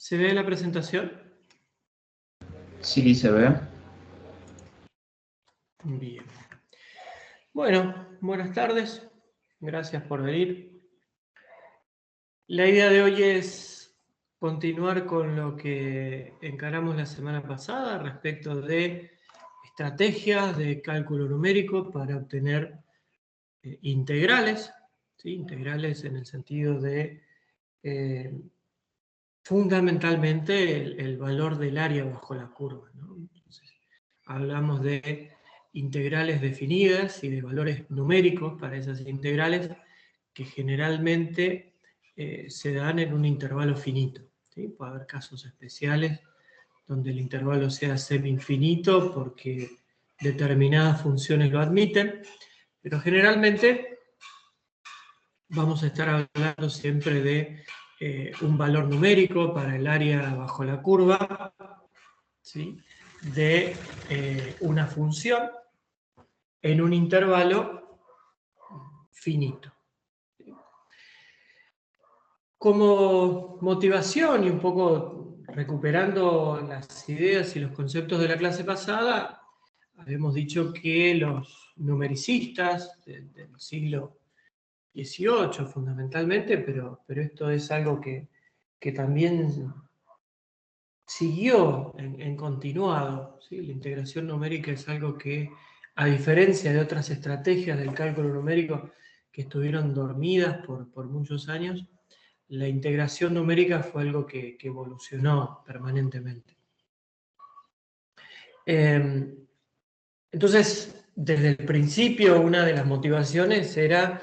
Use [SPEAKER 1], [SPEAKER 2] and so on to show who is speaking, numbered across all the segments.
[SPEAKER 1] ¿Se ve la presentación?
[SPEAKER 2] Sí, se ve.
[SPEAKER 1] Bien. Bueno, buenas tardes. Gracias por venir. La idea de hoy es continuar con lo que encaramos la semana pasada respecto de estrategias de cálculo numérico para obtener integrales, ¿sí? Integrales en el sentido de fundamentalmente el valor del área bajo la curva, ¿no? Entonces, hablamos de integrales definidas y de valores numéricos para esas integrales que generalmente se dan en un intervalo finito, ¿sí? Puede haber casos especiales donde el intervalo sea semi-infinito porque determinadas funciones lo admiten, pero generalmente vamos a estar hablando siempre de un valor numérico para el área bajo la curva, ¿sí? De una función en un intervalo finito. Como motivación y un poco recuperando las ideas y los conceptos de la clase pasada, habíamos dicho que los numericistas del siglo XVIII fundamentalmente, pero esto es algo que también siguió en continuado, ¿sí? La integración numérica es algo que, a diferencia de otras estrategias del cálculo numérico que estuvieron dormidas por muchos años, la integración numérica fue algo que evolucionó permanentemente. Entonces, desde el principio, una de las motivaciones era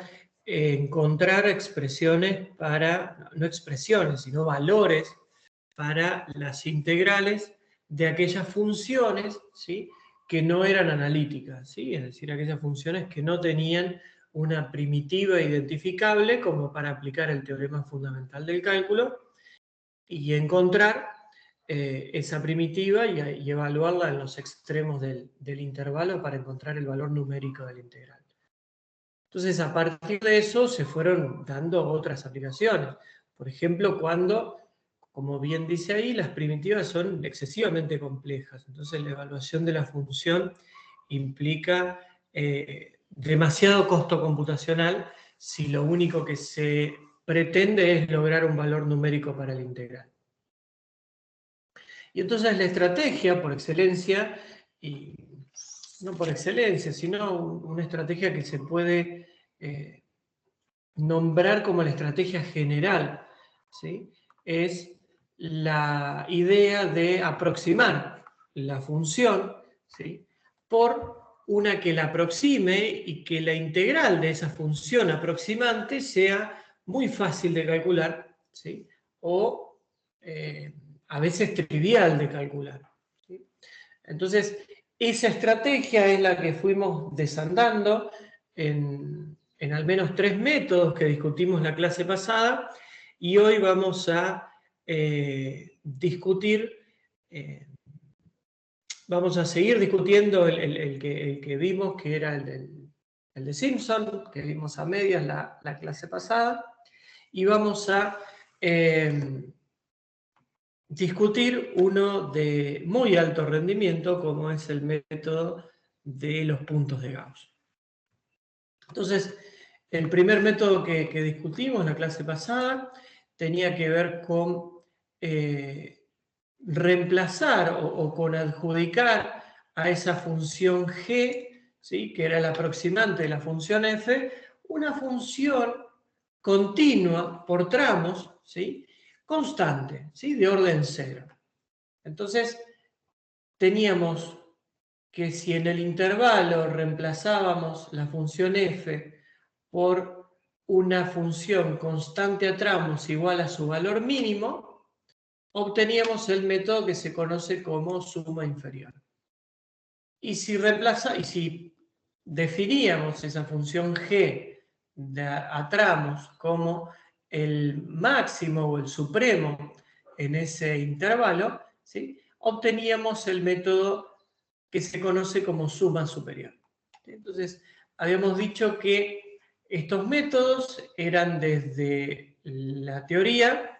[SPEAKER 1] encontrar expresiones para, no expresiones, sino valores para las integrales de aquellas funciones, ¿sí?, que no eran analíticas, ¿sí? Es decir, aquellas funciones que no tenían una primitiva identificable como para aplicar el teorema fundamental del cálculo y encontrar esa primitiva y evaluarla en los extremos del intervalo para encontrar el valor numérico de la integral. Entonces, a partir de eso se fueron dando otras aplicaciones. Por ejemplo, cuando, como bien dice ahí, las primitivas son excesivamente complejas. Entonces, la evaluación de la función implica demasiado costo computacional si lo único que se pretende es lograr un valor numérico para la integral. Y entonces la estrategia por excelencia, y no por excelencia, sino una estrategia que se puede nombrar como la estrategia general, ¿sí?, es la idea de aproximar la función, ¿sí?, por una que la aproxime y que la integral de esa función aproximante sea muy fácil de calcular, ¿sí?, o a veces trivial de calcular, ¿sí? Entonces, esa estrategia es la que fuimos desandando en al menos 3 métodos que discutimos la clase pasada, y hoy vamos a discutir, vamos a seguir discutiendo el que vimos, que era el de Simpson, que vimos a medias la clase pasada, y vamos a discutir uno de muy alto rendimiento, como es el método de los puntos de Gauss. Entonces, el primer método que discutimos en la clase pasada tenía que ver con reemplazar o con adjudicar a esa función g, ¿sí?, que era el aproximante de la función f, una función continua por tramos, ¿sí?, constante, ¿sí?, de orden 0. Entonces, teníamos que si en el intervalo reemplazábamos la función f por una función constante a tramos igual a su valor mínimo, obteníamos el método que se conoce como suma inferior. Y si definíamos esa función g a tramos como el máximo o el supremo en ese intervalo, ¿sí?, obteníamos el método que se conoce como suma superior. Entonces, habíamos dicho que estos métodos eran desde la teoría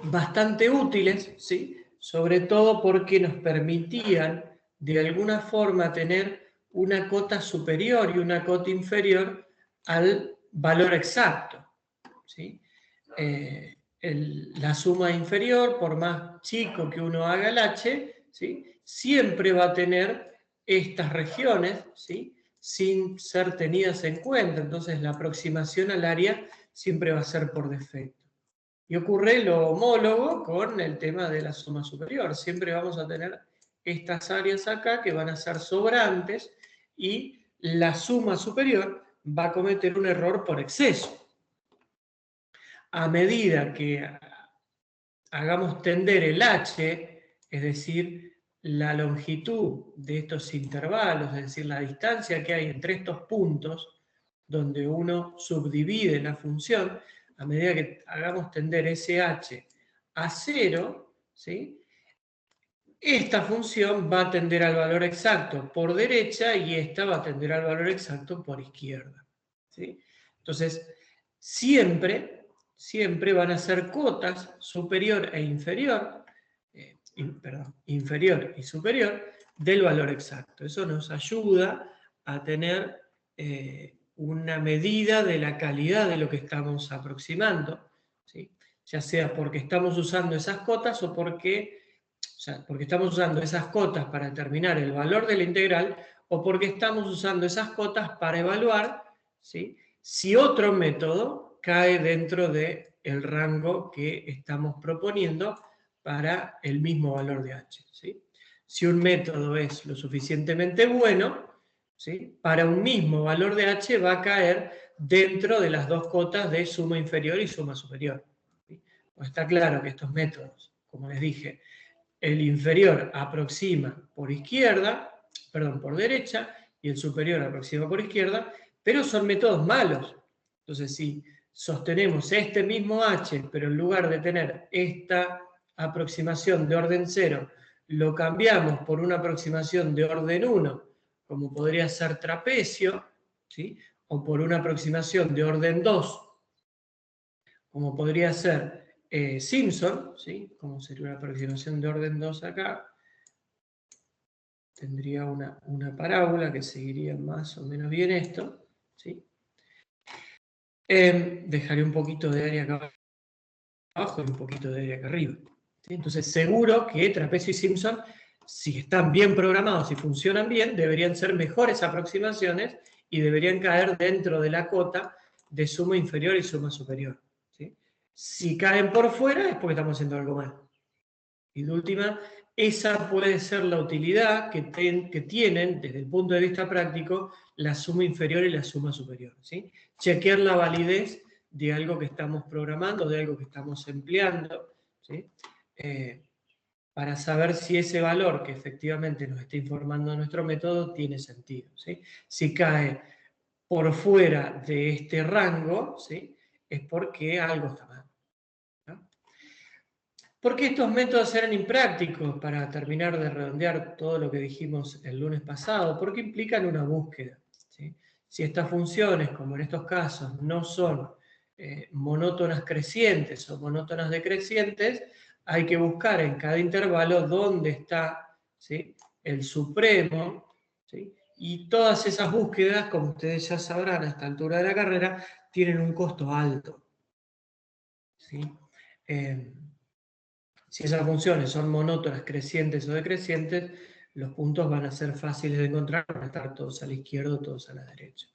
[SPEAKER 1] bastante útiles, ¿sí? Sobre todo porque nos permitían de alguna forma tener una cota superior y una cota inferior al valor exacto, ¿sí? La suma inferior, por más chico que uno haga el h, ¿sí? Siempre va a tener estas regiones, ¿sí? Sin ser tenidas en cuenta, entonces la aproximación al área siempre va a ser por defecto. Y ocurre lo homólogo con el tema de la suma superior. Siempre vamos a tener estas áreas acá que van a ser sobrantes y la suma superior va a cometer un error por exceso. A medida que hagamos tender el h, es decir, la longitud de estos intervalos, es decir, la distancia que hay entre estos puntos, donde uno subdivide la función, a medida que hagamos tender ese h a 0, ¿sí? Esta función va a tender al valor exacto por derecha y esta va a tender al valor exacto por izquierda, ¿sí? Entonces, siempre van a ser cotas superior e inferior, inferior y superior del valor exacto. Eso nos ayuda a tener una medida de la calidad de lo que estamos aproximando, ¿sí? Ya sea porque estamos usando esas cotas o porque estamos usando esas cotas para determinar el valor de la integral o porque estamos usando esas cotas para evaluar, ¿sí? Si otro método cae dentro del rango que estamos proponiendo para el mismo valor de h, ¿sí? Si un método es lo suficientemente bueno, ¿sí? Para un mismo valor de h va a caer dentro de las dos cotas de suma inferior y suma superior, ¿sí? Pues está claro que estos métodos, como les dije, el inferior aproxima por izquierda, perdón, por derecha, y el superior aproxima por izquierda, pero son métodos malos. Entonces, si sostenemos este mismo h, pero en lugar de tener esta aproximación de orden 0, lo cambiamos por una aproximación de orden 1, como podría ser trapecio, ¿sí? O por una aproximación de orden 2, como podría ser Simpson, ¿sí? Como sería una aproximación de orden 2 acá, tendría una parábola que seguiría más o menos bien esto, ¿sí? Dejaré un poquito de área acá abajo y un poquito de área acá arriba, ¿sí? Entonces seguro que trapecio y Simpson, si están bien programados y funcionan bien, deberían ser mejores aproximaciones y deberían caer dentro de la cota de suma inferior y suma superior, ¿sí? Si caen por fuera es porque estamos haciendo algo mal. Y de última, esa puede ser la utilidad que tienen, desde el punto de vista práctico, la suma inferior y la suma superior, ¿sí? Chequear la validez de algo que estamos programando, de algo que estamos empleando, ¿sí? Para saber si ese valor que efectivamente nos está informando nuestro método tiene sentido, ¿sí? Si cae por fuera de este rango, ¿sí? Es porque algo está mal, ¿no? ¿Por qué estos métodos eran imprácticos? Para terminar de redondear todo lo que dijimos el lunes pasado, porque implican una búsqueda, ¿sí? Si estas funciones, como en estos casos, no son monótonas crecientes o monótonas decrecientes, hay que buscar en cada intervalo dónde está, ¿sí? El supremo, ¿sí? Y todas esas búsquedas, como ustedes ya sabrán a esta altura de la carrera, tienen un costo alto, ¿sí? Si esas funciones son monótonas, crecientes o decrecientes, los puntos van a ser fáciles de encontrar, van a estar todos a la izquierda o todos a la derecha.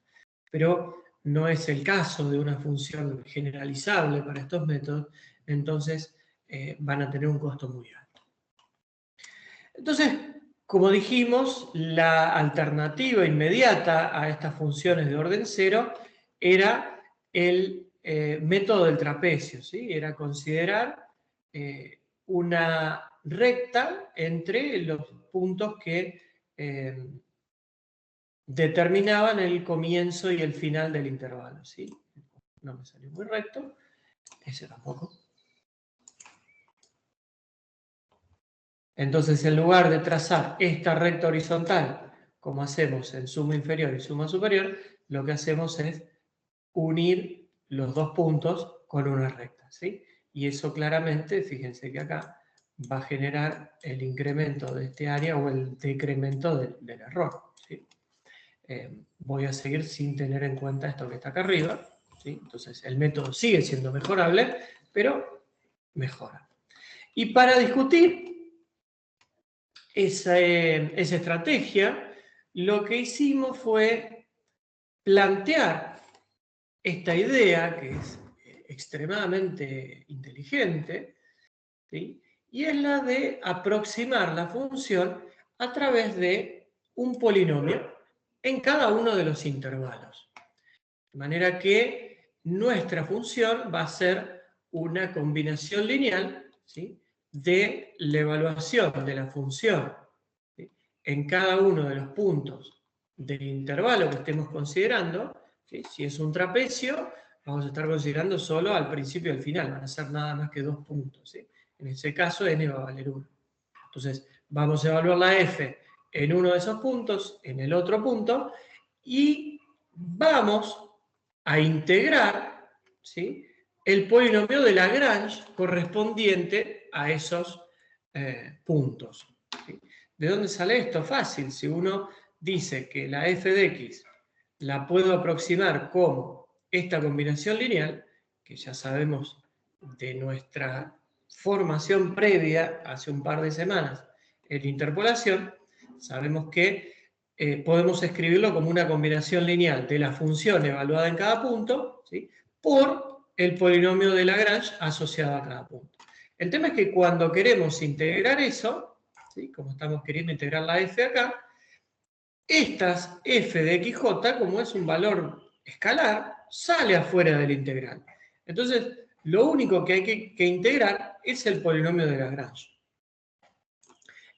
[SPEAKER 1] Pero no es el caso de una función generalizable para estos métodos, entonces van a tener un costo muy alto. Entonces, como dijimos, la alternativa inmediata a estas funciones de orden 0 era el método del trapecio, ¿sí? Era considerar una recta entre los puntos que determinaban el comienzo y el final del intervalo, ¿sí? No me salió muy recto, ese tampoco. Entonces, en lugar de trazar esta recta horizontal, como hacemos en suma inferior y suma superior, lo que hacemos es unir los dos puntos con una recta, ¿sí? y eso claramente, fíjense que acá, va a generar el incremento de este área o el decremento del error, ¿sí? Voy a seguir sin tener en cuenta esto que está acá arriba, ¿sí? Entonces el método sigue siendo mejorable, pero mejora. Y para discutir esa estrategia, lo que hicimos fue plantear esta idea, que es extremadamente inteligente, ¿sí? Y es la de aproximar la función a través de un polinomio en cada uno de los intervalos. De manera que nuestra función va a ser una combinación lineal, ¿sí?, de la evaluación de la función, ¿sí?, en cada uno de los puntos del intervalo que estemos considerando, ¿sí? Si es un trapecio, vamos a estar considerando solo al principio y al final, van a ser nada más que 2 puntos, ¿sí? En ese caso, n va a valer 1. Entonces, vamos a evaluar la f en uno de esos puntos, en el otro punto, y vamos a integrar, ¿sí?, el polinomio de Lagrange correspondiente a esos puntos, ¿sí? ¿De dónde sale esto? Fácil. Si uno dice que la f de x la puedo aproximar como esta combinación lineal, que ya sabemos de nuestra formación previa hace un par de semanas en interpolación, sabemos que podemos escribirlo como una combinación lineal de la función evaluada en cada punto, ¿sí?, por el polinomio de Lagrange asociado a cada punto. El tema es que cuando queremos integrar eso, ¿sí?, como estamos queriendo integrar la f acá, estas f de xj, como es un valor escalar, sale afuera del integral. Entonces, lo único que hay que integrar es el polinomio de Lagrange.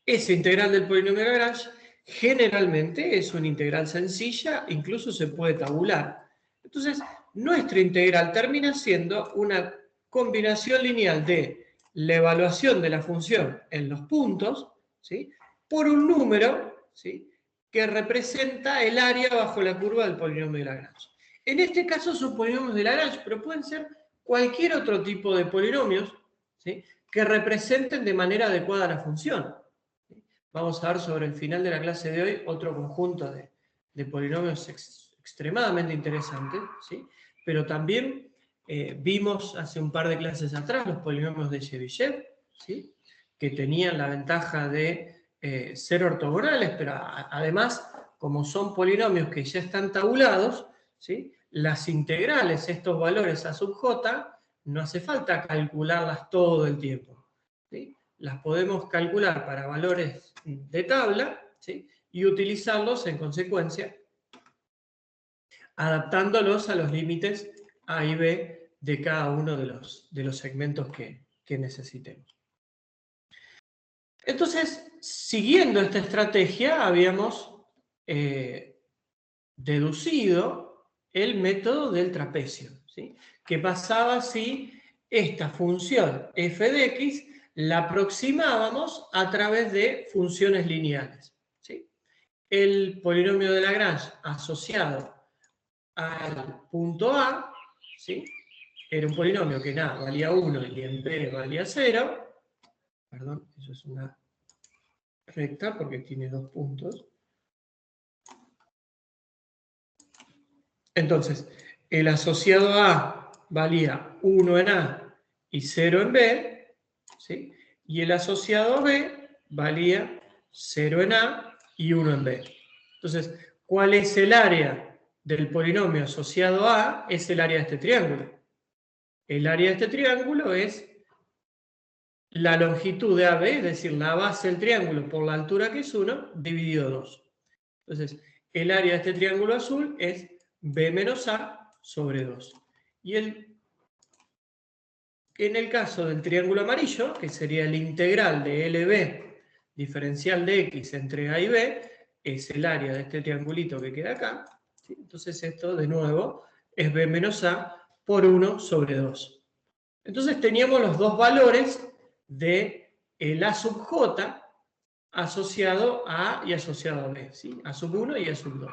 [SPEAKER 1] Ese integral del polinomio de Lagrange generalmente es una integral sencilla, incluso se puede tabular. Entonces, nuestro integral termina siendo una combinación lineal de la evaluación de la función en los puntos, ¿sí?, por un número, ¿sí?, que representa el área bajo la curva del polinomio de Lagrange. En este caso son polinomios de Lagrange, pero pueden ser cualquier otro tipo de polinomios, ¿sí?, que representen de manera adecuada la función. Vamos a ver sobre el final de la clase de hoy otro conjunto de polinomios extremadamente interesantes, ¿sí?, pero también vimos hace un par de clases atrás los polinomios de Chebyshev, ¿sí?, que tenían la ventaja de ser ortogonales, pero además, como son polinomios que ya están tabulados, ¿sí?, las integrales, estos valores a sub j, no hace falta calcularlas todo el tiempo, ¿sí? Las podemos calcular para valores de tabla, ¿sí?, y utilizarlos en consecuencia, adaptándolos a los límites A y B de cada uno de los segmentos que necesitemos. Entonces, siguiendo esta estrategia, habíamos deducido el método del trapecio, ¿sí?, que pasaba si esta función f de x la aproximábamos a través de funciones lineales, ¿sí? El polinomio de Lagrange asociado al punto A, ¿sí?, era un polinomio que en A valía 1 y en B valía 0. Perdón, eso es una recta porque tiene 2 puntos. Entonces, el asociado A valía 1 en A y 0 en B, ¿sí?, y el asociado B valía 0 en A y 1 en B. Entonces, ¿cuál es el área del polinomio asociado a A? Es el área de este triángulo. El área de este triángulo es la longitud de AB, es decir, la base del triángulo por la altura que es 1, dividido 2. Entonces, el área de este triángulo azul es B menos A sobre 2. Y en el caso del triángulo amarillo, que sería el integral de LB diferencial de X entre A y B, es el área de este triangulito que queda acá, ¿sí? Entonces esto, de nuevo, es B menos A por 1 sobre 2. Entonces teníamos los dos valores de el A sub J asociado a A y asociado a B, ¿sí?, A sub 1 y A sub 2.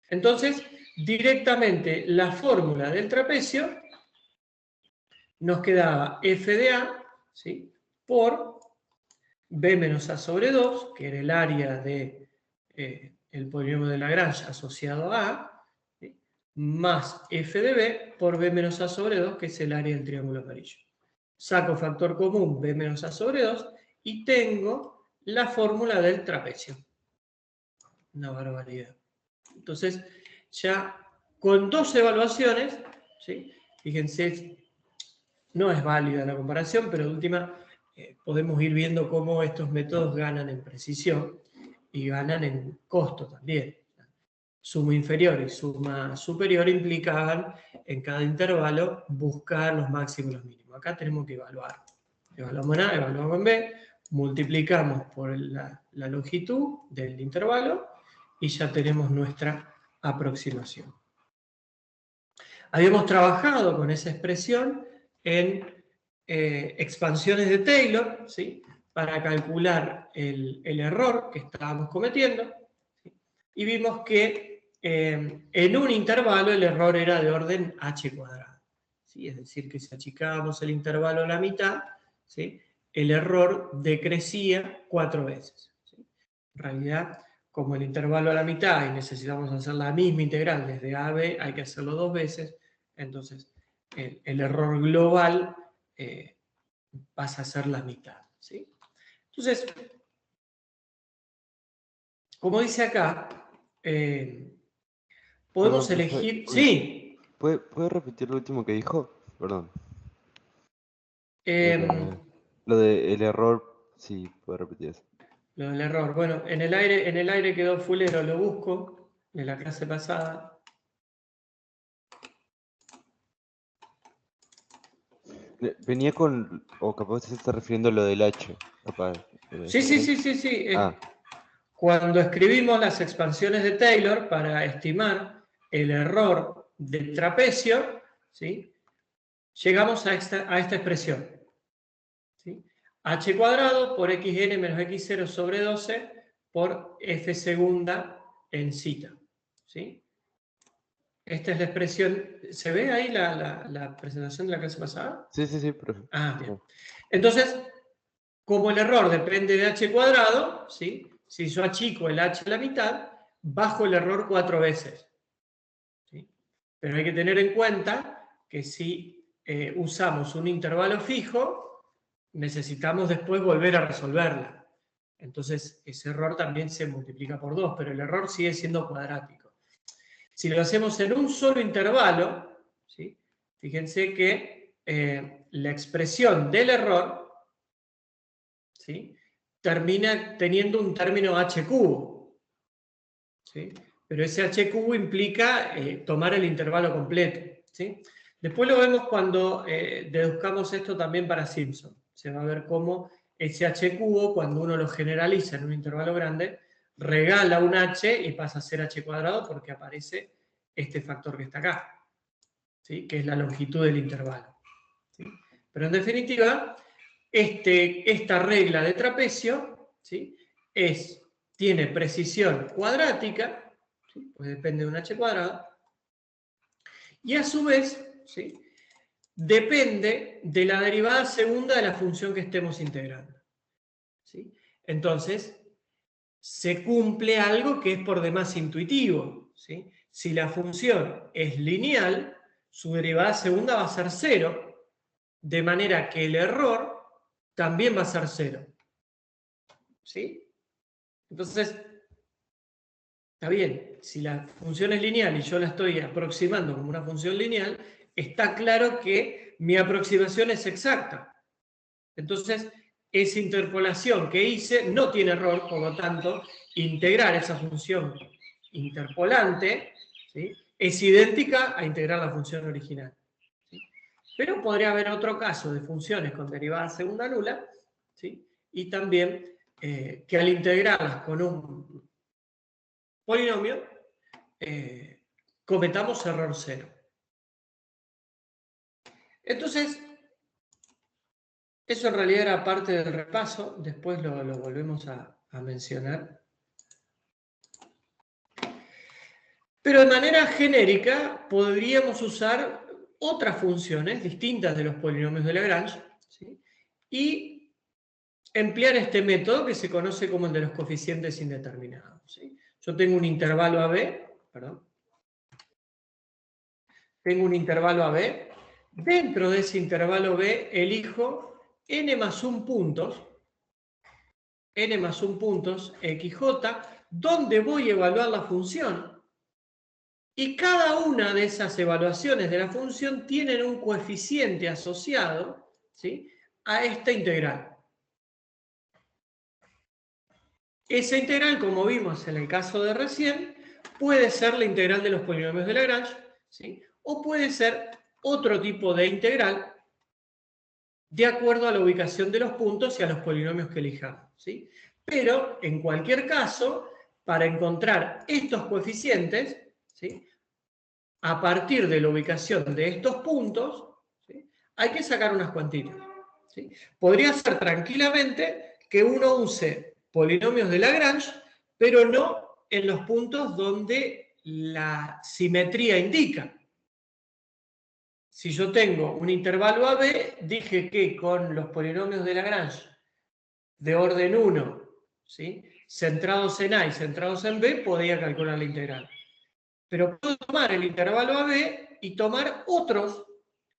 [SPEAKER 1] Entonces, directamente la fórmula del trapecio nos quedaba f de a, ¿sí?, por b menos a sobre 2, que era el área de el polinomio de Lagrange asociado a a, ¿sí?, más f de b por b menos a sobre 2, que es el área del triángulo amarillo. Saco factor común b menos a sobre 2 y tengo la fórmula del trapecio. Una barbaridad. Entonces, ya con dos evaluaciones, ¿sí?, fíjense, no es válida la comparación, pero de última podemos ir viendo cómo estos métodos ganan en precisión y ganan en costo también. Suma inferior y suma superior implicaban en cada intervalo buscar los máximos y los mínimos. Acá tenemos que evaluar. Evaluamos en A, evaluamos en B, multiplicamos por la longitud del intervalo y ya tenemos nuestra aproximación. Habíamos trabajado con esa expresión en expansiones de Taylor, ¿sí?, para calcular el error que estábamos cometiendo, ¿sí?, y vimos que en un intervalo el error era de orden h², ¿sí?, es decir, que si achicábamos el intervalo a la mitad, ¿sí?, el error decrecía 4 veces. ¿Sí? En realidad, como el intervalo a la mitad y necesitamos hacer la misma integral desde a a b, hay que hacerlo 2 veces, entonces el error global pasa a ser la mitad. ¿Sí? Entonces, como dice acá, podemos
[SPEAKER 3] Perdón,
[SPEAKER 1] elegir...
[SPEAKER 3] oye,
[SPEAKER 1] Sí.
[SPEAKER 3] ¿puede repetir lo último que dijo? Perdón.
[SPEAKER 1] Em,
[SPEAKER 3] Lo del error, sí, puede repetir eso.
[SPEAKER 1] Lo del error. Bueno, en el aire quedó fulero, lo busco, de la clase pasada.
[SPEAKER 3] Venía con, o capaz se está refiriendo a lo del H, capaz.
[SPEAKER 1] Sí.
[SPEAKER 3] Ah,
[SPEAKER 1] Cuando escribimos las expansiones de Taylor para estimar el error del trapecio, ¿sí?, llegamos a esta expresión. ¿Sí? H² por xn menos x0 sobre 12 por f segunda en zeta. ¿Sí? Esta es la expresión. ¿Se ve ahí la presentación de la clase pasada?
[SPEAKER 3] sí, pero...
[SPEAKER 1] Ah, bien. Entonces, como el error depende de h², ¿sí?, si yo achico el h a la mitad, bajo el error 4 veces. ¿Sí? Pero hay que tener en cuenta que si usamos un intervalo fijo, necesitamos después volver a resolverla. Entonces, ese error también se multiplica por 2, pero el error sigue siendo cuadrático. Si lo hacemos en un solo intervalo, ¿sí?, fíjense que la expresión del error, ¿sí?, termina teniendo un término h³. ¿Sí? Pero ese h³ implica tomar el intervalo completo. ¿Sí? Después lo vemos cuando deduzcamos esto también para Simpson. Se va a ver cómo ese h³, cuando uno lo generaliza en un intervalo grande, regala un h y pasa a ser h² porque aparece este factor que está acá, ¿sí?, que es la longitud del intervalo. ¿Sí? Pero en definitiva, esta regla de trapecio, ¿sí?, tiene precisión cuadrática, ¿sí?, pues depende de un h², y a su vez, ¿sí?, depende de la derivada segunda de la función que estemos integrando. ¿Sí? Entonces, se cumple algo que es por demás intuitivo. ¿Sí? Si la función es lineal, su derivada segunda va a ser 0, de manera que el error también va a ser 0. ¿Sí? Entonces, está bien, si la función es lineal y yo la estoy aproximando como una función lineal, está claro que mi aproximación es exacta. Entonces, esa interpolación que hice no tiene error, por lo tanto, integrar esa función interpolante, ¿sí?, es idéntica a integrar la función original. ¿Sí? Pero podría haber otro caso de funciones con derivada segunda nula, ¿sí?, y también que al integrarlas con un polinomio, cometamos error 0. Entonces, eso en realidad era parte del repaso, después lo volvemos a mencionar. Pero de manera genérica podríamos usar otras funciones distintas de los polinomios de Lagrange, ¿sí? Y emplear este método que se conoce como el de los coeficientes indeterminados, ¿sí? Yo tengo un intervalo AB, perdón. Tengo un intervalo AB. Dentro de ese intervalo B elijo n más 1 puntos, xj, donde voy a evaluar la función. Y cada una de esas evaluaciones de la función tienen un coeficiente asociado, ¿sí?, a esta integral. Esa integral, como vimos en el caso de recién, puede ser la integral de los polinomios de Lagrange, ¿sí?, o puede ser otro tipo de integral de acuerdo a la ubicación de los puntos y a los polinomios que elijamos, ¿sí? Pero, en cualquier caso, para encontrar estos coeficientes, ¿sí?, a partir de la ubicación de estos puntos, ¿sí?, hay que sacar unas cuantitas, ¿sí? Podría ser tranquilamente que uno use polinomios de Lagrange, pero no en los puntos donde la simetría indica. Si yo tengo un intervalo AB, dije que con los polinomios de Lagrange de orden 1, ¿sí?, centrados en A y centrados en B, podía calcular la integral. Pero puedo tomar el intervalo AB y tomar otros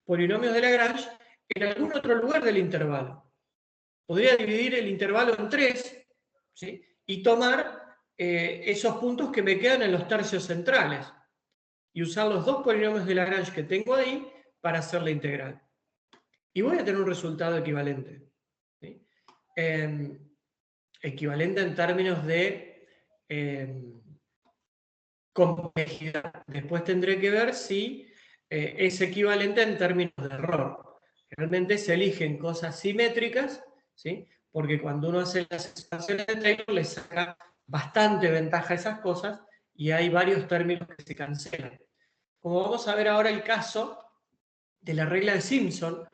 [SPEAKER 1] polinomios de Lagrange en algún otro lugar del intervalo. Podría dividir el intervalo en 3, ¿sí?, y tomar esos puntos que me quedan en los tercios centrales y usar los dos polinomios de Lagrange que tengo ahí para hacer la integral. Y voy a tener un resultado equivalente, ¿sí? Equivalente en términos de complejidad. Después tendré que ver si es equivalente en términos de error. Realmente se eligen cosas simétricas, ¿sí?, porque cuando uno hace las expansiones de Taylor le saca bastante ventaja a esas cosas y hay varios términos que se cancelan. Como vamos a ver ahora el caso de la regla de Simpson,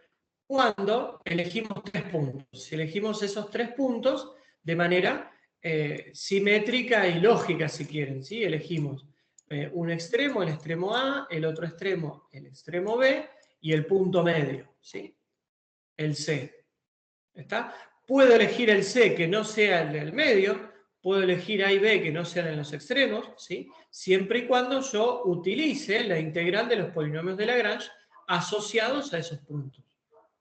[SPEAKER 1] cuando elegimos 3 puntos. Si elegimos esos 3 puntos de manera simétrica y lógica, si quieren, ¿sí? Elegimos un extremo, el extremo A, el otro extremo, el extremo B, y el punto medio, ¿sí?, el C. ¿Está? Puedo elegir el C que no sea el del medio, puedo elegir A y B que no sean en los extremos, ¿sí?, siempre y cuando yo utilice la integral de los polinomios de Lagrange asociados a esos puntos,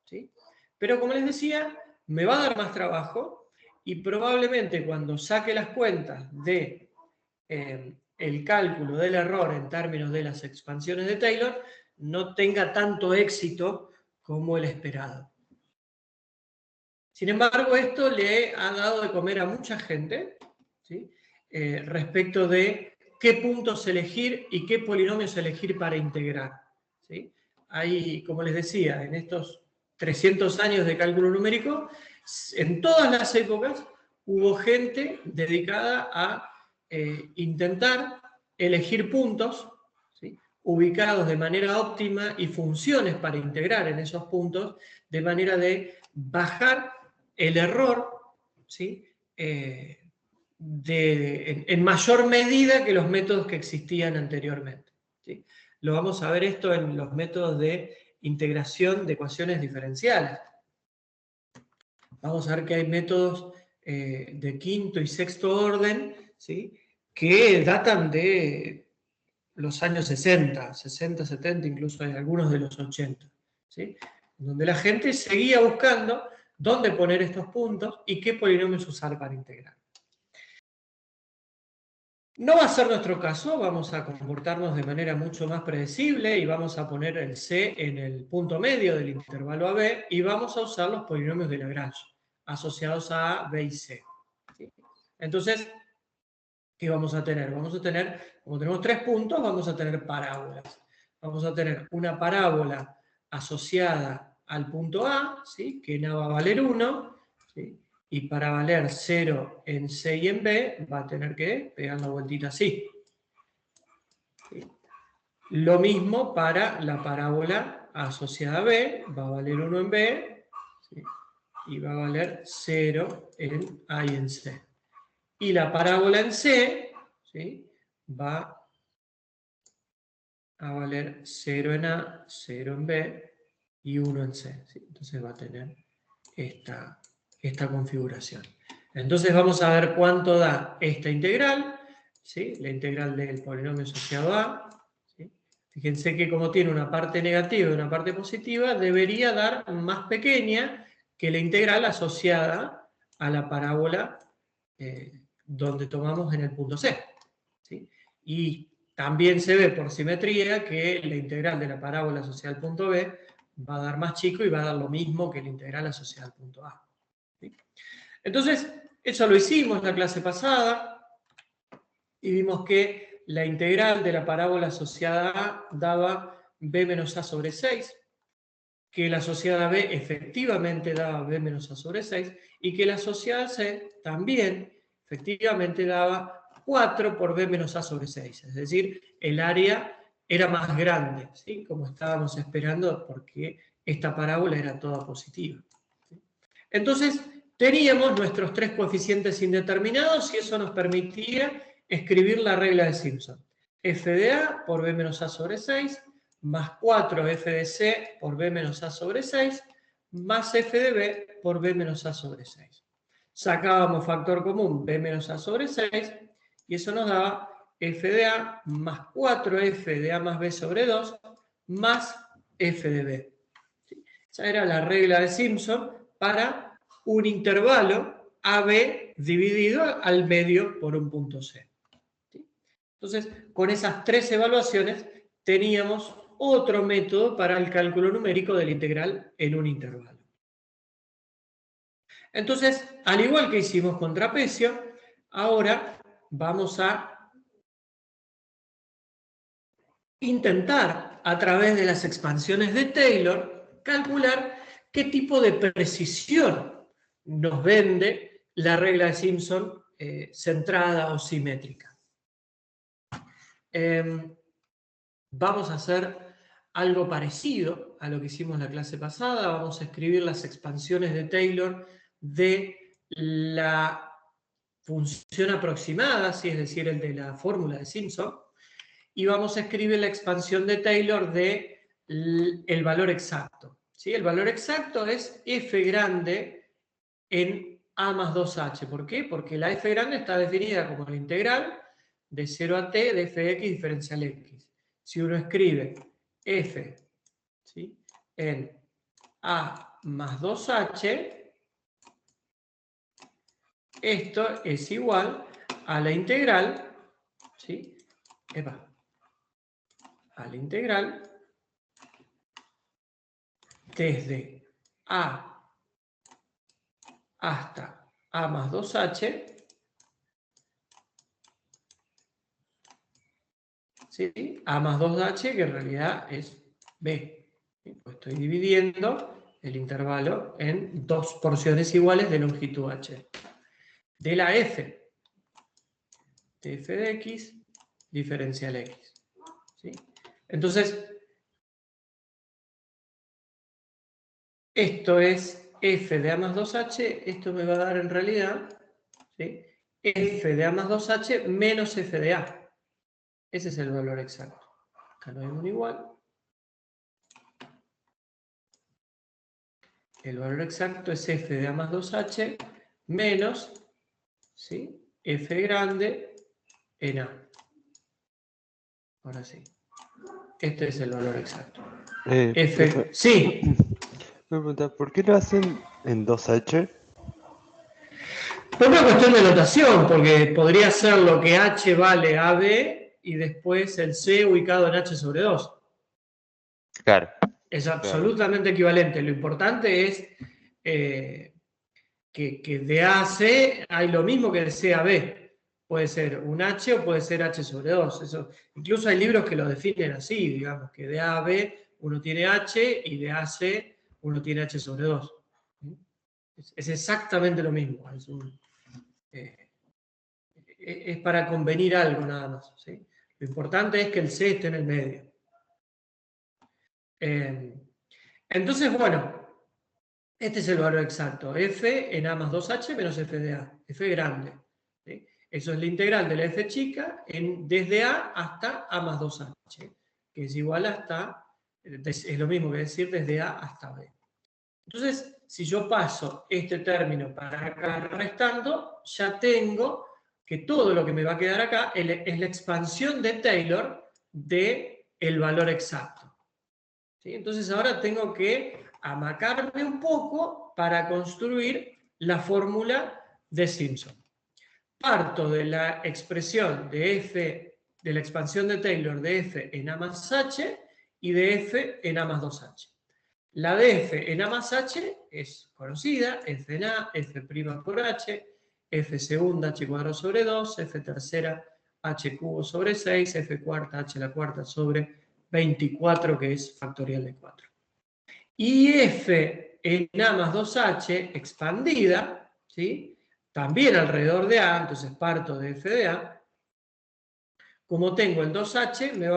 [SPEAKER 1] ¿sí? Pero como les decía, me va a dar más trabajo y probablemente cuando saque las cuentas de el cálculo del error en términos de las expansiones de Taylor no tenga tanto éxito como el esperado. Sin embargo, esto le ha dado de comer a mucha gente, ¿sí?, respecto de qué puntos elegir y qué polinomios elegir para integrar, ¿sí? Hay, como les decía, en estos 300 años de cálculo numérico, en todas las épocas hubo gente dedicada a intentar elegir puntos, ¿sí?, ubicados de manera óptima y funciones para integrar en esos puntos, de manera de bajar el error, ¿sí?, en mayor medida que los métodos que existían anteriormente, ¿sí? Lo vamos a ver esto en los métodos de integración de ecuaciones diferenciales. Vamos a ver que hay métodos de quinto y sexto orden, ¿sí?, que datan de los años 60, 70, incluso hay algunos de los 80, ¿sí?, donde la gente seguía buscando dónde poner estos puntos y qué polinomios usar para integrar. No va a ser nuestro caso, vamos a comportarnos de manera mucho más predecible y vamos a poner el C en el punto medio del intervalo AB y vamos a usar los polinomios de Lagrange asociados a A, B y C, ¿sí? Entonces, ¿qué vamos a tener? Vamos a tener, como tenemos 3 puntos, vamos a tener parábolas. Vamos a tener una parábola asociada al punto A, ¿sí?, que en A va a valer 1, ¿sí?, y para valer 0 en C y en B va a tener que pegar la vueltita así, ¿sí? Lo mismo para la parábola asociada a B, va a valer 1 en B, ¿sí?, y va a valer 0 en A y en C. Y la parábola en C, ¿sí?, va a valer 0 en A, 0 en B y 1 en C. ¿Sí? Entonces va a tener esta configuración. Entonces vamos a ver cuánto da esta integral, ¿sí? La integral del polinomio asociado A. ¿Sí? Fíjense que como tiene una parte negativa y una parte positiva, debería dar más pequeña que la integral asociada a la parábola donde tomamos en el punto C. ¿Sí? Y también se ve por simetría que la integral de la parábola asociada al punto B va a dar más chico y va a dar lo mismo que la integral asociada al punto A. ¿Sí? Entonces, eso lo hicimos la clase pasada y vimos que la integral de la parábola asociada a daba b menos a sobre 6, que la asociada a b efectivamente daba b menos a sobre 6 y que la asociada a c también efectivamente daba 4 por b menos a sobre 6. Es decir, el área era más grande, ¿sí? Como estábamos esperando, porque esta parábola era toda positiva. ¿Sí? Entonces, teníamos nuestros tres coeficientes indeterminados y eso nos permitía escribir la regla de Simpson. F de A por B menos A sobre 6, más 4 F de C por B menos A sobre 6, más F de B por B menos A sobre 6. Sacábamos factor común B menos A sobre 6 y eso nos daba F de A más 4F de A más B sobre 2 más F de B. Esa era la regla de Simpson para un intervalo AB dividido al medio por un punto C. ¿Sí? Entonces, con esas tres evaluaciones teníamos otro método para el cálculo numérico del integral en un intervalo. Entonces, al igual que hicimos con trapecio, ahora vamos a intentar, a través de las expansiones de Taylor, calcular qué tipo de precisión nos vende la regla de Simpson centrada o simétrica. Vamos a hacer algo parecido a lo que hicimos la clase pasada. Vamos a escribir las expansiones de Taylor de la función aproximada, ¿sí? Es decir, el de la fórmula de Simpson, y vamos a escribir la expansión de Taylor de el valor exacto. ¿Sí? El valor exacto es f grande en a más 2h. ¿Por qué? Porque la f grande está definida como la integral de 0 a t de f de x diferencial x. Si uno escribe f, ¿sí?, en a más 2h, esto es igual a la integral, ¿sí?, a la integral desde a hasta a más 2h, ¿sí?, a más 2h, que en realidad es b. Pues estoy dividiendo el intervalo en dos porciones iguales de longitud h. De la f, de f de x, diferencial x. ¿Sí? Entonces, esto es f de a más 2h, esto me va a dar en realidad, ¿sí?, f de a más 2h menos f de a. Ese es el valor exacto. Acá no hay un igual. El valor exacto es f de a más 2h menos, ¿sí?, f grande en a. Ahora sí. Este es el valor exacto. F, sí.
[SPEAKER 3] Me pregunta, ¿por qué lo hacen en 2H?
[SPEAKER 1] Por una cuestión de notación, porque podría ser lo que h vale a b y después el c ubicado en h sobre 2.
[SPEAKER 3] Claro.
[SPEAKER 1] Es absolutamente equivalente. Lo importante es que de A a C hay lo mismo que de C a B. Puede ser un H o puede ser H sobre 2. Eso, incluso hay libros que lo definen así, digamos, que de A a B uno tiene H y de A a C uno tiene H sobre 2. Es exactamente lo mismo. Es para convenir algo nada más. ¿Sí? Lo importante es que el C esté en el medio. Entonces, bueno, este es el valor exacto. F en A más 2H menos F de A. F grande. ¿Sí? Eso es la integral de la F chica desde A hasta A más 2H. Que que es igual hasta, es lo mismo que decir desde A hasta B. Entonces, si yo paso este término para acá restando, ya tengo que todo lo que me va a quedar acá es la expansión de Taylor del valor exacto. ¿Sí? Entonces ahora tengo que amacarme un poco para construir la fórmula de Simpson. Parto de la expresión de f, de la expansión de Taylor de f en A más h y de f en A más 2h. La de f en A más h es conocida, f en A, f' por h, f segunda h cuadrado sobre 2, f tercera h cubo sobre 6, f cuarta h a la cuarta sobre 24, que es factorial de 4. Y f en A más 2h expandida, ¿sí? También alrededor de A, entonces parto de f de A. Como tengo el 2h, me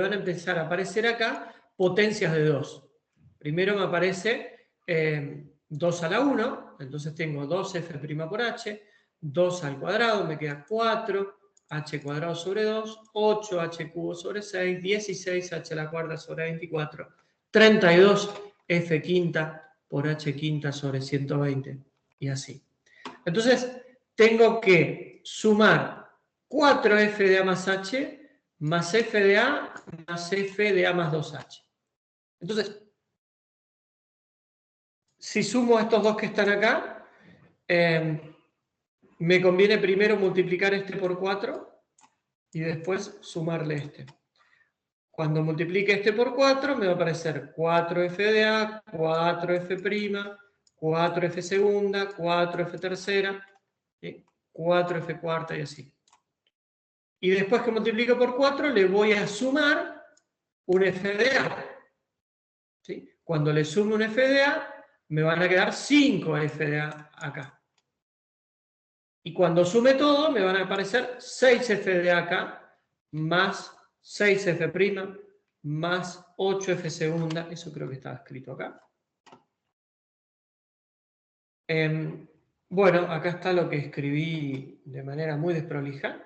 [SPEAKER 1] van a empezar a aparecer acá potencias de 2. Primero me aparece 2 a la 1, entonces tengo 2f' por h, 2 al cuadrado, me queda 4, h cuadrado sobre 2, 8h cubo sobre 6, 16h a la cuarta sobre 24, 32 f quinta por h quinta sobre 120, y así. Entonces, tengo que sumar 4f de A más h más f de A más f de A más 2h. Entonces, si sumo estos dos que están acá, me conviene primero multiplicar este por 4 y después sumarle este. Cuando multiplique este por 4, me va a aparecer 4f de A, 4f', 4f segunda, 4f tercera, ¿sí? 4f cuarta y así. Y después que multiplico por 4, le voy a sumar un f de A. ¿Sí? Cuando le sumo un f de A, me van a quedar 5 f de A acá. Y cuando sume todo, me van a aparecer 6f de A acá, más 6f', más 8f segunda. Eso creo que estaba escrito acá. Bueno, acá está lo que escribí de manera muy desprolija,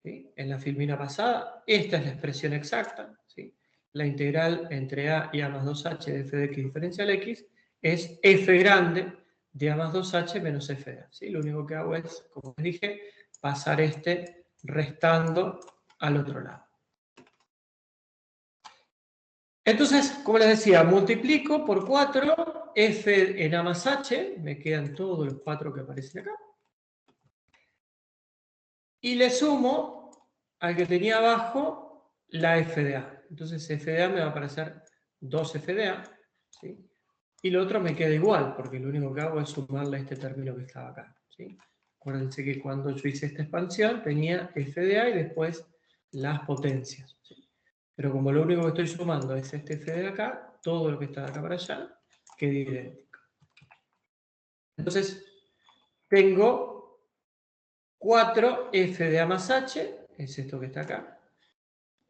[SPEAKER 1] ¿sí? En la filmina pasada. Esta es la expresión exacta, ¿sí? La integral entre A y A más 2h de f de x diferencial x es f grande de A más 2h menos f de A, ¿sí? Lo único que hago es, como les dije, pasar este restando al otro lado. Entonces, como les decía, multiplico por 4 f en A más h, me quedan todos los 4 que aparecen acá, y le sumo al que tenía abajo la f de A. Entonces f de A me va a aparecer 2f de A, ¿sí? Y lo otro me queda igual, porque lo único que hago es sumarle a este término que estaba acá, ¿sí? Acuérdense que cuando yo hice esta expansión tenía f de A y después las potencias, ¿sí? Pero como lo único que estoy sumando es este f de acá, todo lo que está de acá para allá queda idéntico. Entonces, tengo 4f de A más h, es esto que está acá,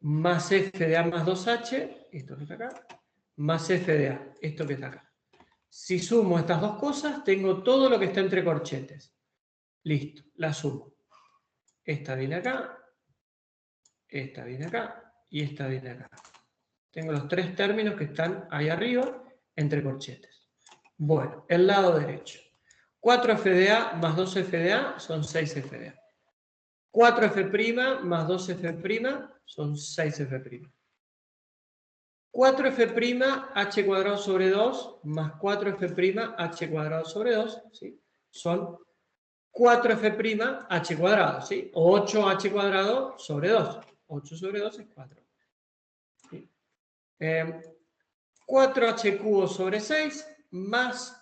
[SPEAKER 1] más f de A más 2h, esto que está acá, más f de A, esto que está acá. Si sumo estas dos cosas, tengo todo lo que está entre corchetes. Listo, la sumo. Esta viene acá, esta viene acá y esta viene acá. Tengo los tres términos que están ahí arriba entre corchetes. Bueno, el lado derecho. 4f de A más 2f de A son 6f de A. 4f' más 2f' son 6f'. 4f' h cuadrado sobre 2 más 4f' h cuadrado sobre 2, ¿sí? Son 4f' h cuadrado, ¿sí? O 8h cuadrado sobre 2. 8 sobre 2 es 4. ¿Sí? 4h cubo sobre 6 más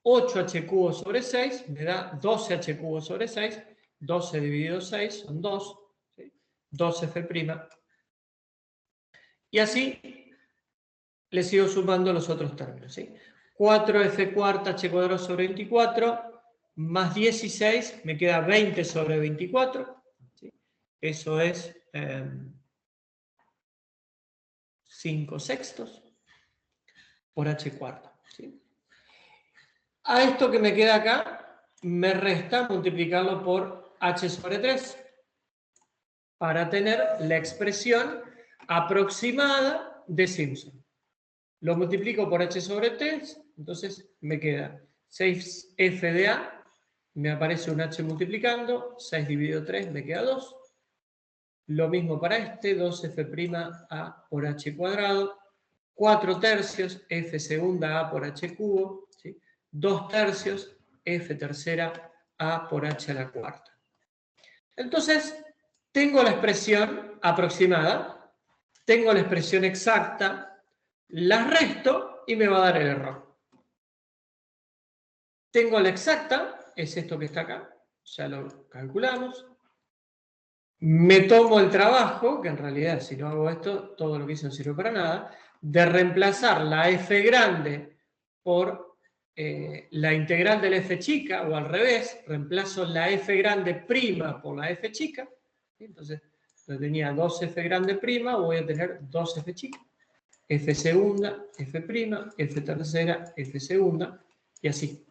[SPEAKER 1] 8h cubo sobre 6 me da 12h cubo sobre 6. 12 dividido 6 son 2. ¿Sí? 2f'. Y así le sigo sumando los otros términos, ¿sí? 4f cuarta h cuadrado sobre 24 más 16 me queda 20 sobre 24. ¿Sí? Eso es 5 sextos por h cuarta. ¿Sí? A esto que me queda acá, me resta multiplicarlo por h sobre 3 para tener la expresión aproximada de Simpson. Lo multiplico por h sobre t, entonces me queda 6f de a, me aparece un h multiplicando, 6 dividido 3 me queda 2. Lo mismo para este, 2f' a por h cuadrado, 4 tercios f segunda a por h cubo, ¿sí? 2 tercios f tercera a por h a la cuarta. Entonces, tengo la expresión aproximada, tengo la expresión exacta, las resto y me va a dar el error. Tengo la exacta, es esto que está acá, ya lo calculamos. Me tomo el trabajo, que en realidad si no hago esto, todo lo que hice no sirve para nada, de reemplazar la f grande por la integral de la f chica, o al revés, reemplazo la f grande prima por la f chica. Entonces, yo tenía 2f grande prima, voy a tener 2f chica. F segunda, F prima, F tercera, F segunda, y así.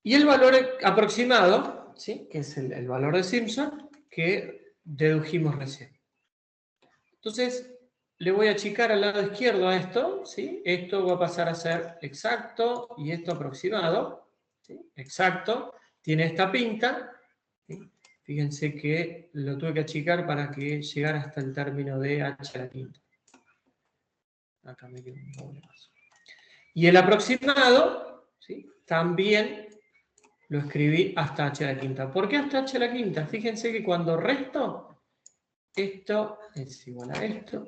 [SPEAKER 1] Y el valor aproximado, ¿sí? Que es el valor de Simpson, que dedujimos recién. Entonces, le voy a achicar al lado izquierdo a esto, ¿sí? Esto va a pasar a ser exacto y esto aproximado, ¿sí? Exacto, tiene esta pinta, ¿sí? Fíjense que lo tuve que achicar para que llegara hasta el término de h a la quinta. Acá me queda un doble más. Y el aproximado, ¿sí? También lo escribí hasta h a la quinta. ¿Por qué hasta h a la quinta? Fíjense que cuando resto, esto es igual a esto,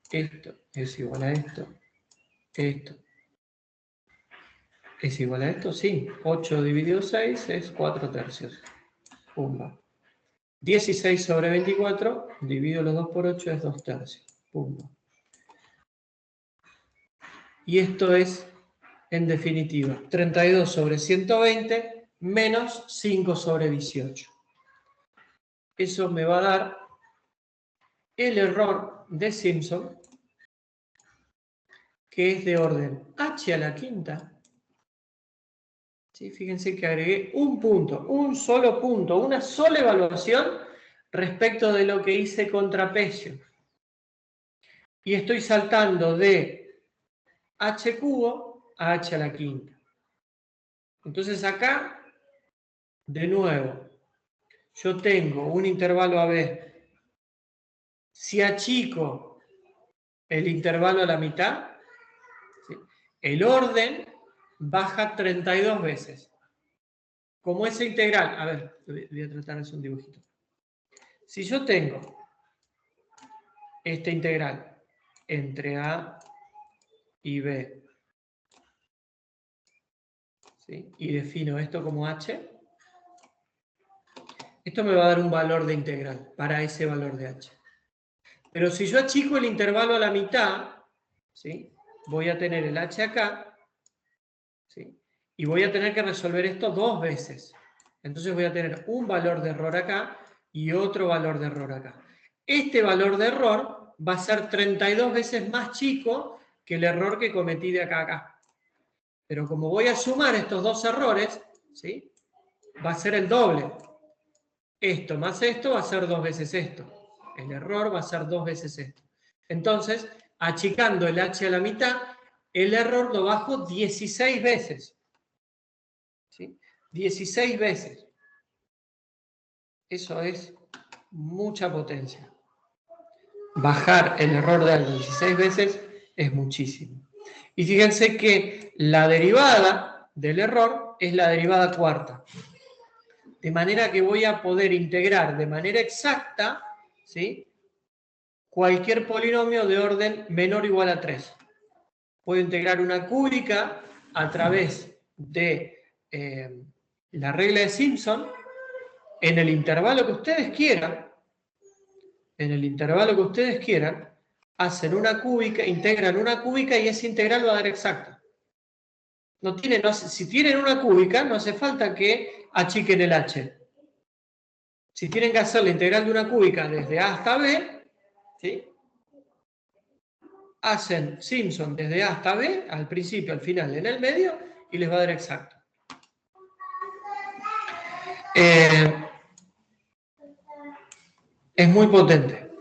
[SPEAKER 1] esto es igual a esto, esto es igual a esto, sí. 8 dividido 6 es 4 tercios. Pumba. 16 sobre 24, divido los 2 por 8 es 2 tercios. Pumba. Y esto es, en definitiva, 32 sobre 120 menos 5 sobre 18. Eso me va a dar el error de Simpson, que es de orden h a la quinta. ¿Sí? Fíjense que agregué un punto, un solo punto, una sola evaluación respecto de lo que hice contrapecio. Y estoy saltando de h cubo a h a la quinta. Entonces acá, de nuevo, yo tengo un intervalo AB. Si achico el intervalo a la mitad, ¿sí? El orden baja 32 veces. Como esa integral, a ver, voy a tratar de hacer un dibujito. Si yo tengo esta integral entre A y B, ¿sí? Y defino esto como h, esto me va a dar un valor de integral para ese valor de h. Pero si yo achico el intervalo a la mitad, ¿sí? Voy a tener el h acá, ¿sí? Y voy a tener que resolver esto 2 veces. Entonces voy a tener un valor de error acá y otro valor de error acá. Este valor de error va a ser 32 veces más chico que el error que cometí de acá a acá. Pero como voy a sumar estos dos errores, ¿sí? Va a ser el doble. Esto más esto va a ser 2 veces esto. El error va a ser 2 veces esto. Entonces, achicando el h a la mitad, el error lo bajo 16 veces. ¿Sí? 16 veces. Eso es mucha potencia. Bajar el error de algo 16 veces es muchísimo. Y fíjense que la derivada del error es la derivada cuarta. De manera que voy a poder integrar de manera exacta, ¿sí? Cualquier polinomio de orden menor o igual a 3. Puedo integrar una cúbica a través de la regla de Simpson en el intervalo que ustedes quieran. En el intervalo que ustedes quieran, hacen una cúbica, integran una cúbica y esa integral va a dar exacta. Si tienen una cúbica, no hace falta que achiquen el h. Si tienen que hacer la integral de una cúbica desde a hasta b, ¿sí? Hacen Simpson desde a hasta b, al principio, al final, en el medio, y les va a dar exacto. es muy potente.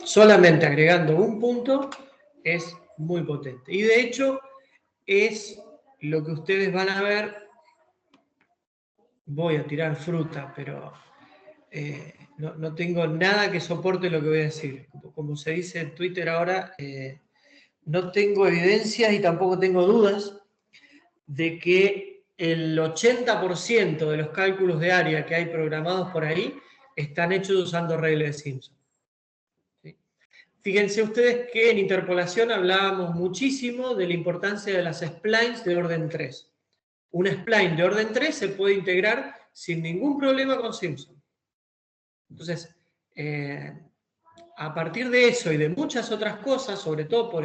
[SPEAKER 1] Solamente agregando un punto es muy potente. Y de hecho es lo que ustedes van a ver. Voy a tirar fruta, pero no tengo nada que soporte lo que voy a decir. Como se dice en Twitter ahora, no tengo evidencias y tampoco tengo dudas de que el 80% de los cálculos de área que hay programados por ahí están hechos usando reglas de Simpson. ¿Sí? Fíjense ustedes que en interpolación hablábamos muchísimo de la importancia de las splines de orden 3. Un spline de orden 3 se puede integrar sin ningún problema con Simpson. Entonces, a partir de eso y de muchas otras cosas, sobre todo por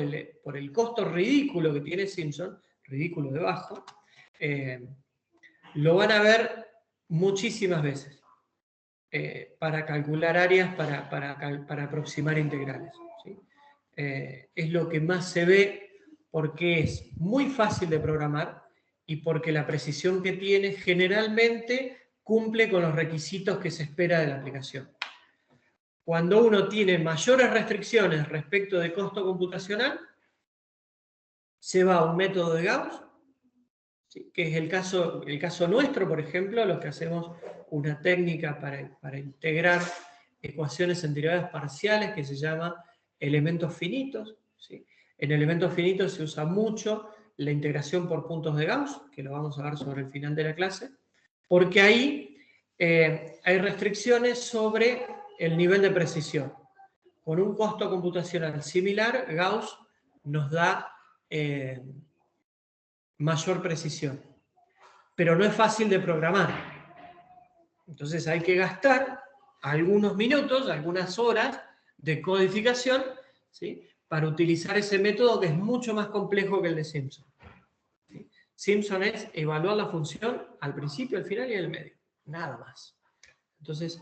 [SPEAKER 1] el costo ridículo que tiene Simpson, ridículo de bajo, lo van a ver muchísimas veces para calcular áreas, para aproximar integrales. ¿Sí? Es lo que más se ve porque es muy fácil de programar y porque la precisión que tiene generalmente cumple con los requisitos que se espera de la aplicación. Cuando uno tiene mayores restricciones respecto de costo computacional, se va a un método de Gauss, ¿sí? Que es el caso nuestro, por ejemplo, los que hacemos una técnica para integrar ecuaciones en derivadas parciales que se llama elementos finitos. ¿Sí? En elementos finitos se usa mucho la integración por puntos de Gauss, que lo vamos a ver sobre el final de la clase, porque ahí hay restricciones sobre el nivel de precisión. Con un costo computacional similar, Gauss nos da mayor precisión. Pero no es fácil de programar. Entonces hay que gastar algunos minutos, algunas horas de codificación, ¿sí? Para utilizar ese método que es mucho más complejo que el de Simpson. ¿Sí? Simpson es evaluar la función al principio, al final y al medio. Nada más. Entonces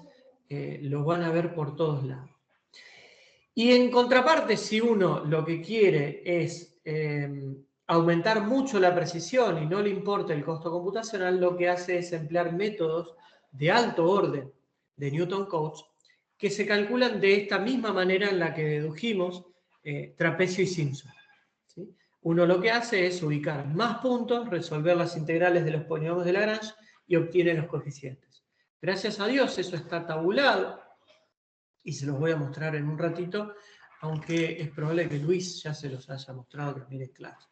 [SPEAKER 1] lo van a ver por todos lados. Y en contraparte, si uno lo que quiere es aumentar mucho la precisión y no le importa el costo computacional, lo que hace es emplear métodos de alto orden de Newton Cotes que se calculan de esta misma manera en la que dedujimos Trapecio y Simpson. ¿Sí? Uno lo que hace es ubicar más puntos, resolver las integrales de los polinomios de Lagrange y obtiene los coeficientes. Gracias a Dios eso está tabulado y se los voy a mostrar en un ratito, aunque es probable que Luis ya se los haya mostrado también en clase.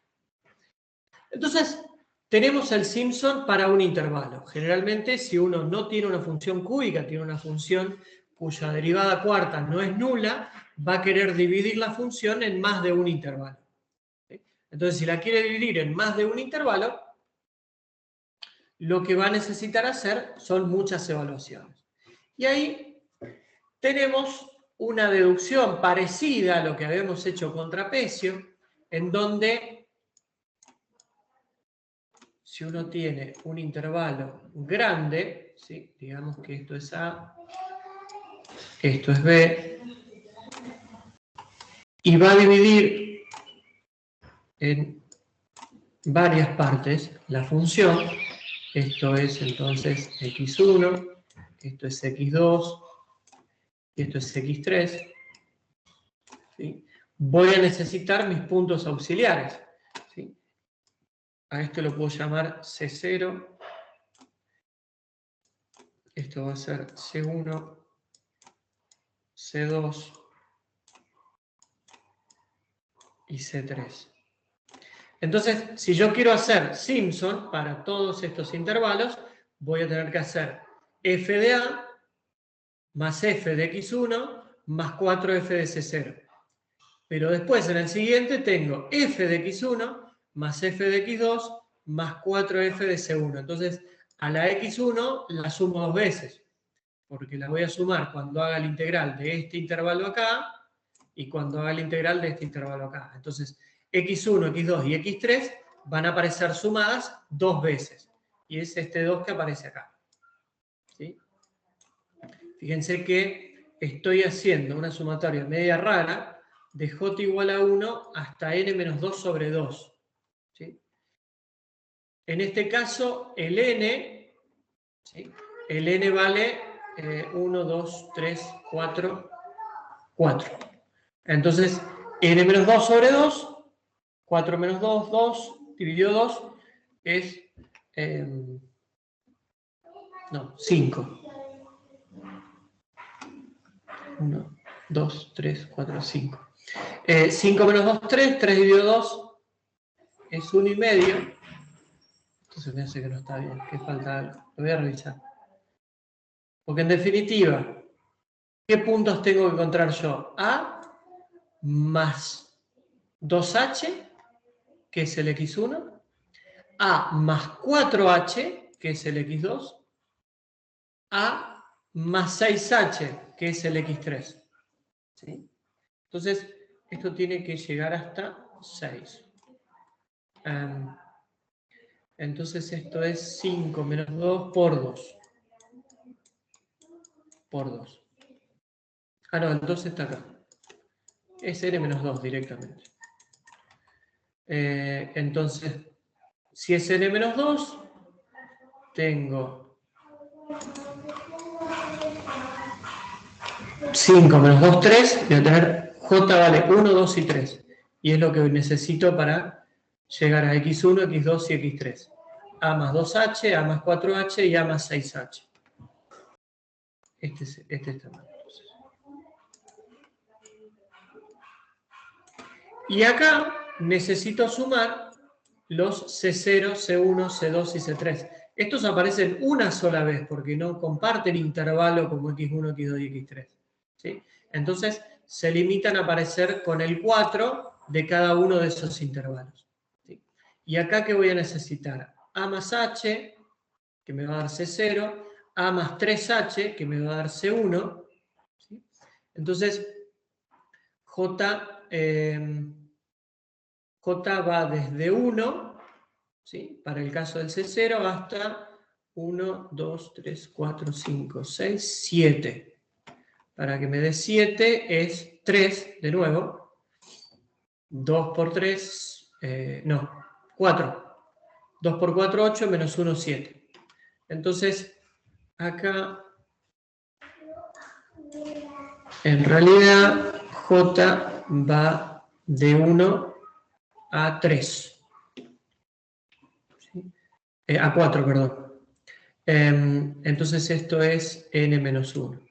[SPEAKER 1] Entonces, tenemos el Simpson para un intervalo. Generalmente, si uno no tiene una función cúbica, tiene una función cuya derivada cuarta no es nula, va a querer dividir la función en más de un intervalo. ¿Sí? Entonces, si la quiere dividir en más de un intervalo, lo que va a necesitar hacer son muchas evaluaciones. Y ahí tenemos una deducción parecida a lo que habíamos hecho con trapecio, en donde si uno tiene un intervalo grande, ¿sí? Digamos que esto es A, esto es B, y va a dividir en varias partes la función, esto es entonces x1, esto es x2, y esto es x3, ¿sí? Voy a necesitar mis puntos auxiliares. ¿Sí? A esto lo puedo llamar C0. Esto va a ser C1, C2 y C3. Entonces, si yo quiero hacer Simpson para todos estos intervalos, voy a tener que hacer f de A más f de x1 más 4f de C0. Pero después, en el siguiente, tengo f de x1 más f de x2 más 4f de C1. Entonces, a la x1 la sumo dos veces, porque la voy a sumar cuando haga el integral de este intervalo acá y cuando haga el integral de este intervalo acá. Entonces, x1, x2 y x3 van a aparecer sumadas dos veces. Y es este 2 que aparece acá. ¿Sí? Fíjense que estoy haciendo una sumatoria media rara de j igual a 1 hasta n menos 2 sobre 2. ¿Sí? En este caso, el n, ¿sí? El n vale 1, 2, 3, 4, 4. Entonces, n menos 2 sobre 2, 4 menos 2, 2, dividido 2, es 5. 1, 2, 3, 4, 5. 5 menos 2, 3, 3 dividido 2 es 1,5. Entonces me hace que no está bien, que falta algo. Lo voy a revisar. Porque en definitiva, ¿qué puntos tengo que encontrar yo? A más 2h, que es el x1. A más 4h, que es el x2. A más 6h, que es el x3. ¿Sí? Entonces, esto tiene que llegar hasta 6. Entonces, esto es 5 menos 2 por 2. Por 2. Ah, no, entonces está acá. Es n menos 2 directamente. Entonces, si es n menos 2, tengo 5 menos 2, 3. Voy a tener j vale 1, 2 y 3. Y es lo que necesito para llegar a x1, x2 y x3. A más 2h, A más 4h y A más 6h. Este está mal. Y acá necesito sumar los C0, C1, C2 y C3. Estos aparecen una sola vez porque no comparten intervalo como x1, x2 y x3. ¿Sí? Entonces se limitan a aparecer con el 4 de cada uno de esos intervalos. ¿Sí? Y acá, ¿qué voy a necesitar? A más h, que me va a dar C0, A más 3h, que me va a dar C1. ¿Sí? Entonces, J va desde 1, ¿sí? Para el caso del C0, hasta 1, 2, 3, 4, 5, 6, 7. Para que me dé 7 es 3, de nuevo. 2 por 3, 4. 2 por 4, 8, menos 1, 7. Entonces, acá, en realidad, J va de 1 a 3. ¿Sí? A 4, perdón. Entonces esto es n menos 1.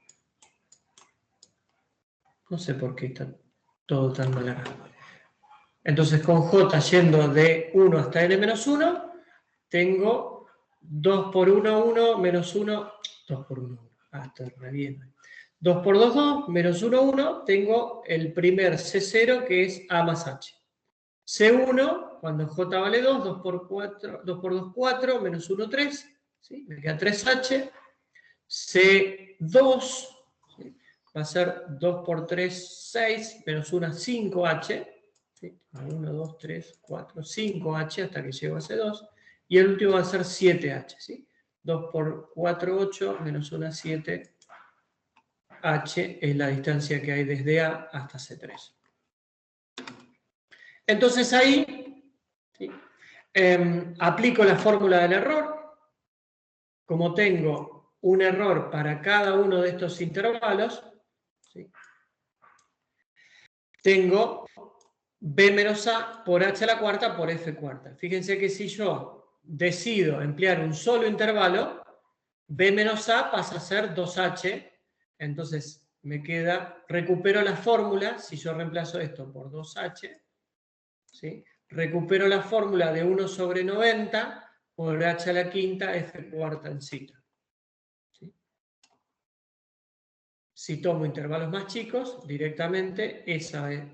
[SPEAKER 1] No sé por qué está todo tan mal acá. Entonces con J yendo de 1 hasta n menos 1, tengo 2 por 1, 1, menos 1, 2 por 1, 1. Ah, está re bien. 2 por 2, 2, menos 1, 1, tengo el primer C0 que es A más H. C1, cuando J vale 2, 2 por 4, 2 por 2, 4, menos 1, 3, ¿sí? Me queda 3H. C2, ¿sí? Va a ser 2 por 3, 6, menos 1, 5H. ¿Sí? 1, 2, 3, 4, 5H hasta que llego a C2. Y el último va a ser 7H. ¿Sí? 2 por 4, 8, menos 1, 7. H es la distancia que hay desde A hasta C3. Entonces ahí, ¿sí? Aplico la fórmula del error. Como tengo un error para cada uno de estos intervalos, ¿sí? Tengo B menos A por H a la cuarta por F cuarta. Fíjense que si yo decido emplear un solo intervalo, B menos A pasa a ser 2H. Entonces me queda, recupero la fórmula, si yo reemplazo esto por 2H, ¿sí? Recupero la fórmula de 1 sobre 90 por H a la quinta F cuarta en cita. ¿Sí? Si tomo intervalos más chicos, directamente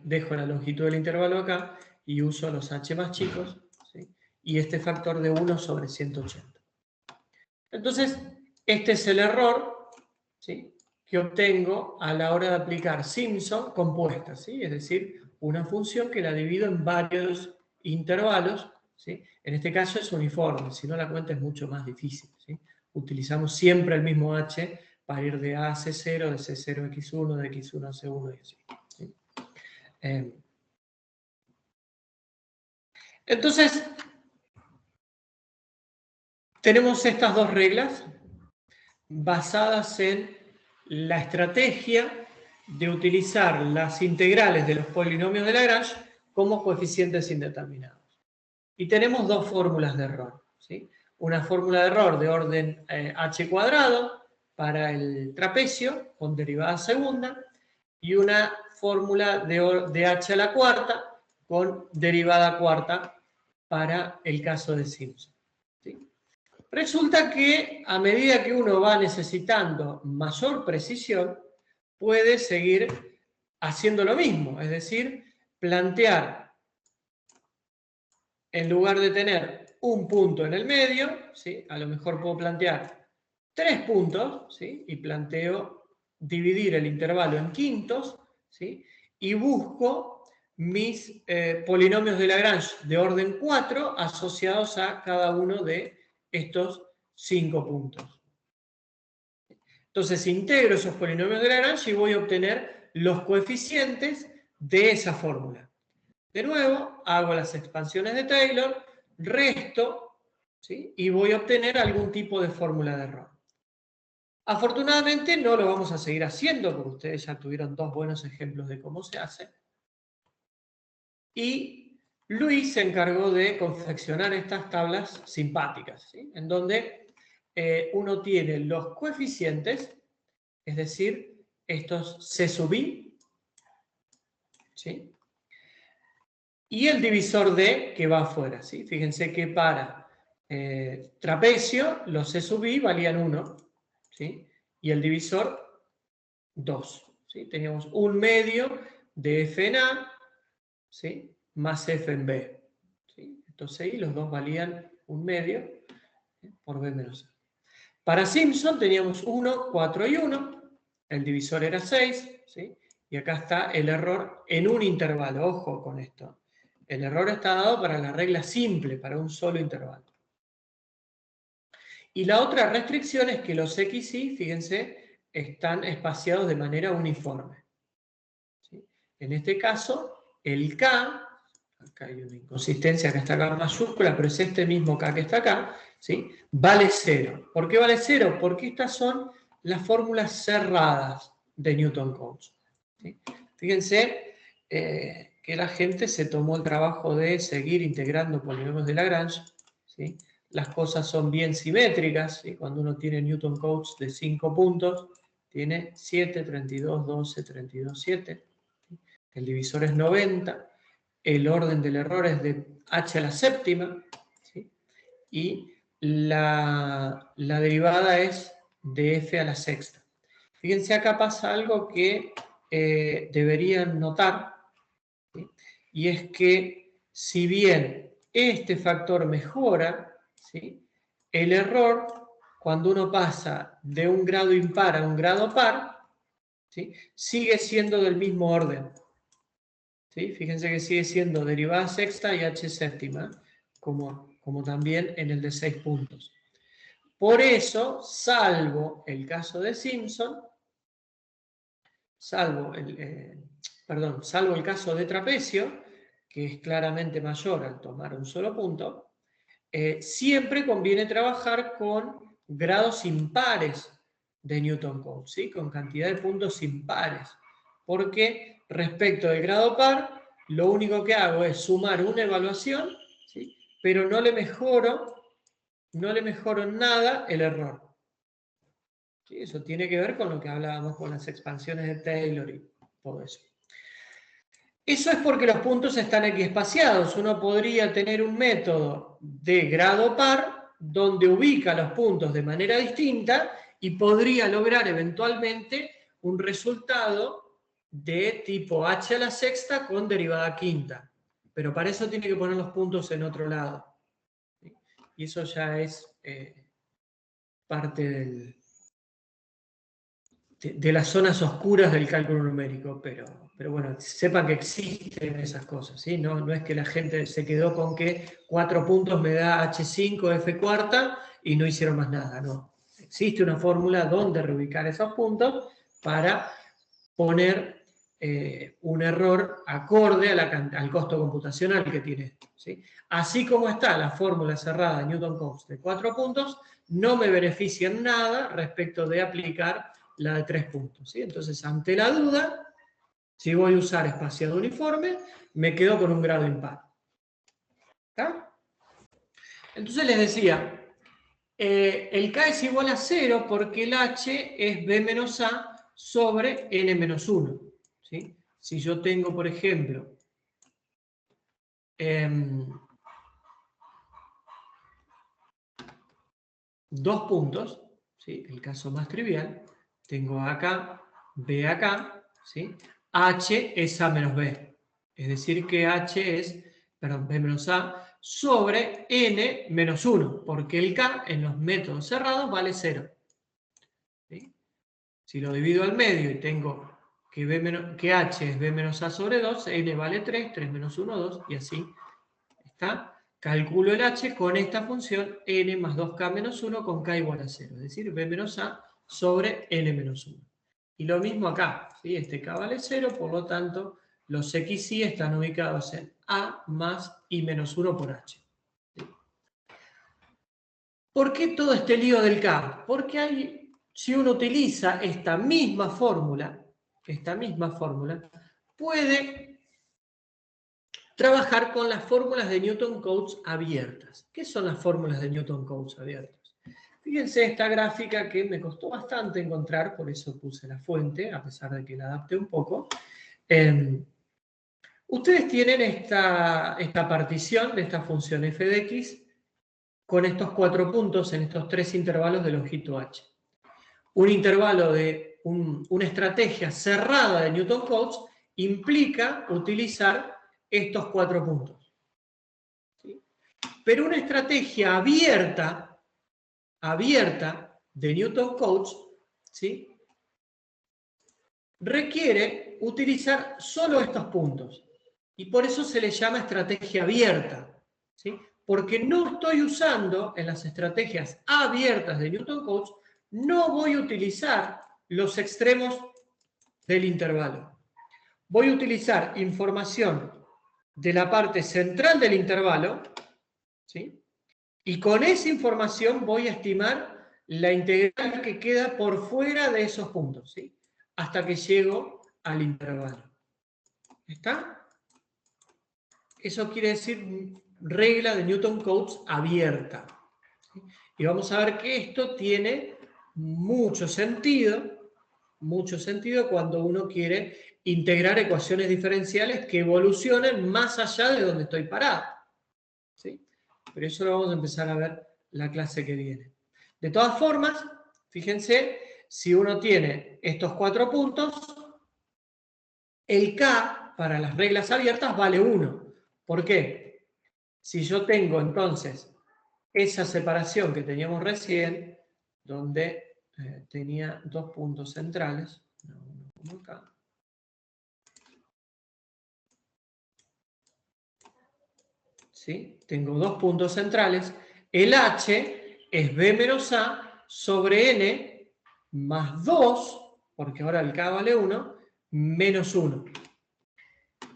[SPEAKER 1] dejo la longitud del intervalo acá y uso los H más chicos, ¿sí? Y este factor de 1 sobre 180. Entonces, este es el error, ¿sí?, que obtengo a la hora de aplicar Simpson compuesta, ¿sí? Es decir, una función que la divido en varios intervalos, ¿sí? En este caso es uniforme, si no la cuenta es mucho más difícil, ¿sí? Utilizamos siempre el mismo H para ir de A a C0, de C0 a X1, de X1 a C1 y así, ¿sí? Entonces, tenemos estas dos reglas basadas en la estrategia de utilizar las integrales de los polinomios de Lagrange como coeficientes indeterminados. Y tenemos dos fórmulas de error, ¿sí? Una fórmula de error de orden h cuadrado para el trapecio con derivada segunda y una fórmula de h a la cuarta con derivada cuarta para el caso de Simpson, ¿sí? Resulta que a medida que uno va necesitando mayor precisión, puede seguir haciendo lo mismo, es decir, plantear, en lugar de tener un punto en el medio, ¿sí? A lo mejor puedo plantear 3 puntos, ¿sí? Y planteo dividir el intervalo en quintos, ¿sí? Y busco mis polinomios de Lagrange de orden 4 asociados a cada uno de estos 5 puntos. Entonces integro esos polinomios de Lagrange y voy a obtener los coeficientes de esa fórmula. De nuevo, hago las expansiones de Taylor, resto, ¿sí? Y voy a obtener algún tipo de fórmula de error. Afortunadamente no lo vamos a seguir haciendo, porque ustedes ya tuvieron dos buenos ejemplos de cómo se hace. Y Luis se encargó de confeccionar estas tablas simpáticas, ¿sí? En donde uno tiene los coeficientes, es decir, estos C sub i, ¿sí? Y el divisor D que va afuera, ¿sí? Fíjense que para trapecio los C sub i valían 1, ¿sí? Y el divisor 2, ¿sí? Teníamos un medio de F en A, ¿sí? Más F en B, ¿sí? Entonces ahí los dos valían un medio, ¿sí? Por B menos A. Para Simpson teníamos 1, 4 y 1, el divisor era 6, ¿sí? Y acá está el error en un intervalo, ojo con esto. El error está dado para la regla simple, para un solo intervalo. Y la otra restricción es que los XY, fíjense, están espaciados de manera uniforme, ¿sí? En este caso, el K, acá hay una inconsistencia, acá está K mayúscula, pero es este mismo K que está acá, ¿sí? Vale 0. ¿Por qué vale 0? Porque estas son las fórmulas cerradas de Newton-Cotes, ¿sí? Fíjense que la gente se tomó el trabajo de seguir integrando polinomios de Lagrange, ¿sí? Las cosas son bien simétricas, ¿sí? Cuando uno tiene Newton-Cotes de 5 puntos, tiene 7, 32, 12, 32, 7. ¿Sí? El divisor es 90. El orden del error es de h a la séptima, ¿sí? Y la derivada es de f a la sexta. Fíjense, acá pasa algo que deberían notar, ¿sí? Y es que si bien este factor mejora, ¿sí? El error, cuando uno pasa de un grado impar a un grado par, ¿sí? Sigue siendo del mismo orden, ¿sí? Fíjense que sigue siendo derivada sexta y h séptima, como también en el de 6 puntos. Por eso, salvo el caso de Simpson, salvo el caso de trapecio, que es claramente mayor al tomar un solo punto, siempre conviene trabajar con grados impares de Newton-Cotes, ¿sí? Con cantidad de puntos impares, porque respecto del grado par, lo único que hago es sumar una evaluación, ¿sí? Pero no le mejoro en nada el error. ¿Sí? Eso tiene que ver con lo que hablábamos con las expansiones de Taylor y todo eso. Eso es porque los puntos están equiespaciados. Uno podría tener un método de grado par donde ubica los puntos de manera distinta y podría lograr eventualmente un resultado de tipo h a la sexta con derivada quinta. Pero para eso tiene que poner los puntos en otro lado. Y eso ya es parte de las zonas oscuras del cálculo numérico, pero bueno, sepan que existen esas cosas, ¿sí? No es que la gente se quedó con que 4 puntos me da H5, F cuarta, y no hicieron más nada, no. Existe una fórmula donde reubicar esos puntos para poner un error acorde al costo computacional que tiene esto, ¿sí? Así como está la fórmula cerrada de Newton-Cotes de 4 puntos, no me beneficia en nada respecto de aplicar la de 3 puntos. ¿Sí? Entonces, ante la duda, si voy a usar espaciado uniforme, me quedo con un grado impar. ¿Está? Entonces les decía, el K es igual a 0 porque el H es B menos A sobre N menos 1. ¿Sí? Si yo tengo, por ejemplo, dos puntos, ¿sí? El caso más trivial, tengo acá, B acá, ¿sí? H es A menos B. Es decir que H es, perdón, B menos A sobre N menos 1, porque el K en los métodos cerrados vale 0. ¿Sí? Si lo divido al medio y tengo que H es B menos A sobre 2, N vale 3, 3 menos 1, 2, y así está. Calculo el H con esta función N más 2K menos 1 con K igual a 0, es decir, B menos A sobre N menos 1. Y lo mismo acá, ¿sí? Este K vale 0, por lo tanto, los X y están ubicados en A más I menos 1 por H. ¿Sí? ¿Por qué todo este lío del K? Porque si uno utiliza esta misma fórmula, puede trabajar con las fórmulas de Newton-Cotes abiertas. ¿Qué son las fórmulas de Newton-Cotes abiertas? Fíjense esta gráfica que me costó bastante encontrar, por eso puse la fuente, a pesar de que la adapté un poco. Ustedes tienen esta partición de esta función f de x con estos 4 puntos en estos 3 intervalos de longitud h. Un intervalo de una estrategia cerrada de Newton-Cotes implica utilizar estos 4 puntos. ¿Sí? Pero una estrategia abierta de Newton-Cotes, ¿sí?, requiere utilizar solo estos puntos. Y por eso se le llama estrategia abierta. ¿Sí? Porque no estoy usando en las estrategias abiertas de Newton-Cotes, no voy a utilizar los extremos del intervalo. Voy a utilizar información de la parte central del intervalo, ¿sí?, y con esa información voy a estimar la integral que queda por fuera de esos puntos, ¿sí?, hasta que llego al intervalo. ¿Está? Eso quiere decir regla de Newton-Cotes abierta. ¿Sí? Y vamos a ver que esto tiene mucho sentido cuando uno quiere integrar ecuaciones diferenciales que evolucionen más allá de donde estoy parado. ¿Sí? Pero eso lo vamos a empezar a ver la clase que viene. De todas formas, fíjense, si uno tiene estos 4 puntos, el K para las reglas abiertas vale 1. ¿Por qué? Si yo tengo entonces esa separación que teníamos recién, donde tenía 2 puntos centrales, uno como acá, ¿sí? Tengo 2 puntos centrales, el H es B menos A sobre N más 2, porque ahora el K vale 1, menos 1.